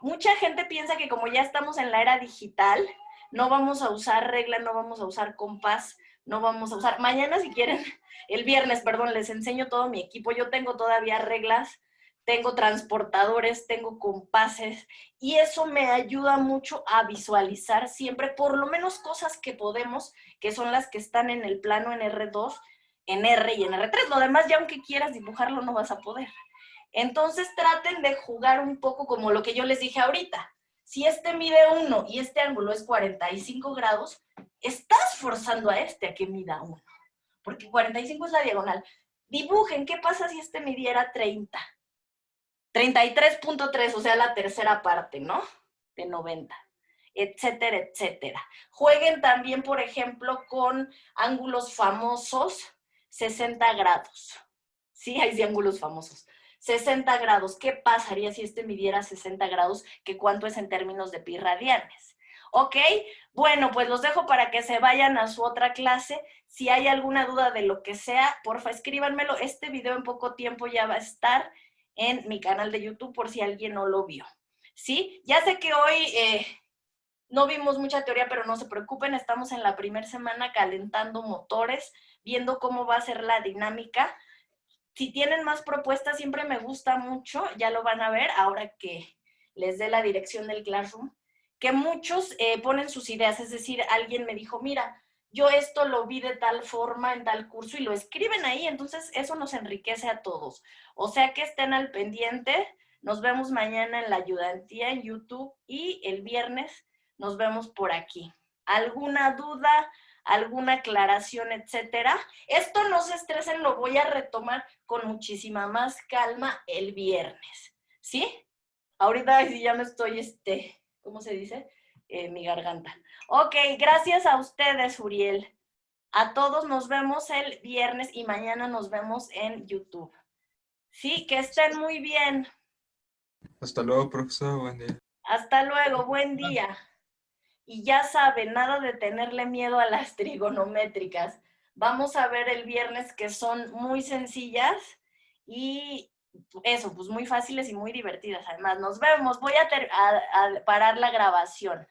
mucha gente piensa que como ya estamos en la era digital, no vamos a usar regla, no vamos a usar compás, no vamos a usar, mañana si quieren, el viernes, perdón, les enseño todo mi equipo, yo tengo todavía reglas, tengo transportadores, tengo compases, y eso me ayuda mucho a visualizar siempre, por lo menos cosas que podemos, que son las que están en el plano en R2, en R y en R3, lo demás ya aunque quieras dibujarlo no vas a poder. Entonces traten de jugar un poco como lo que yo les dije ahorita. Si este mide 1 y este ángulo es 45 grados, estás forzando a este a que mida 1, porque 45 es la diagonal. Dibujen, ¿qué pasa si este midiera 30? 33.3, o sea, la tercera parte, ¿no? De 90, etcétera, etcétera. Jueguen también, por ejemplo, con ángulos famosos, 60 grados. Sí, hay ángulos famosos. 60 grados. ¿Qué pasaría si este midiera 60 grados? ¿Qué cuánto es en términos de pi radianes? ¿Ok? Bueno, pues los dejo para que se vayan a su otra clase. Si hay alguna duda de lo que sea, porfa, escríbanmelo. Este video en poco tiempo ya va a estar en mi canal de YouTube por si alguien no lo vio. ¿Sí? Ya sé que hoy no vimos mucha teoría, pero no se preocupen, estamos en la primera semana calentando motores, viendo cómo va a ser la dinámica. Si tienen más propuestas, siempre me gusta mucho, ya lo van a ver ahora que les dé la dirección del Classroom, que muchos ponen sus ideas, es decir, alguien me dijo, mira, yo esto lo vi de tal forma en tal curso y lo escriben ahí, entonces eso nos enriquece a todos. O sea que estén al pendiente, nos vemos mañana en la ayudantía en YouTube y el viernes nos vemos por aquí. ¿Alguna duda, alguna aclaración, etcétera? Esto no se estresen, lo voy a retomar con muchísima más calma el viernes, ¿sí? Ahorita sí ya me estoy, ¿cómo se dice? Mi garganta. Ok, gracias a ustedes, Uriel. A todos nos vemos el viernes y mañana nos vemos en YouTube. Sí, que estén muy bien. Hasta luego, profesor. Buen día. Hasta luego, buen día. Y ya saben, nada de tenerle miedo a las trigonométricas. Vamos a ver el viernes que son muy sencillas y eso, pues muy fáciles y muy divertidas. Además, nos vemos. Voy a parar la grabación.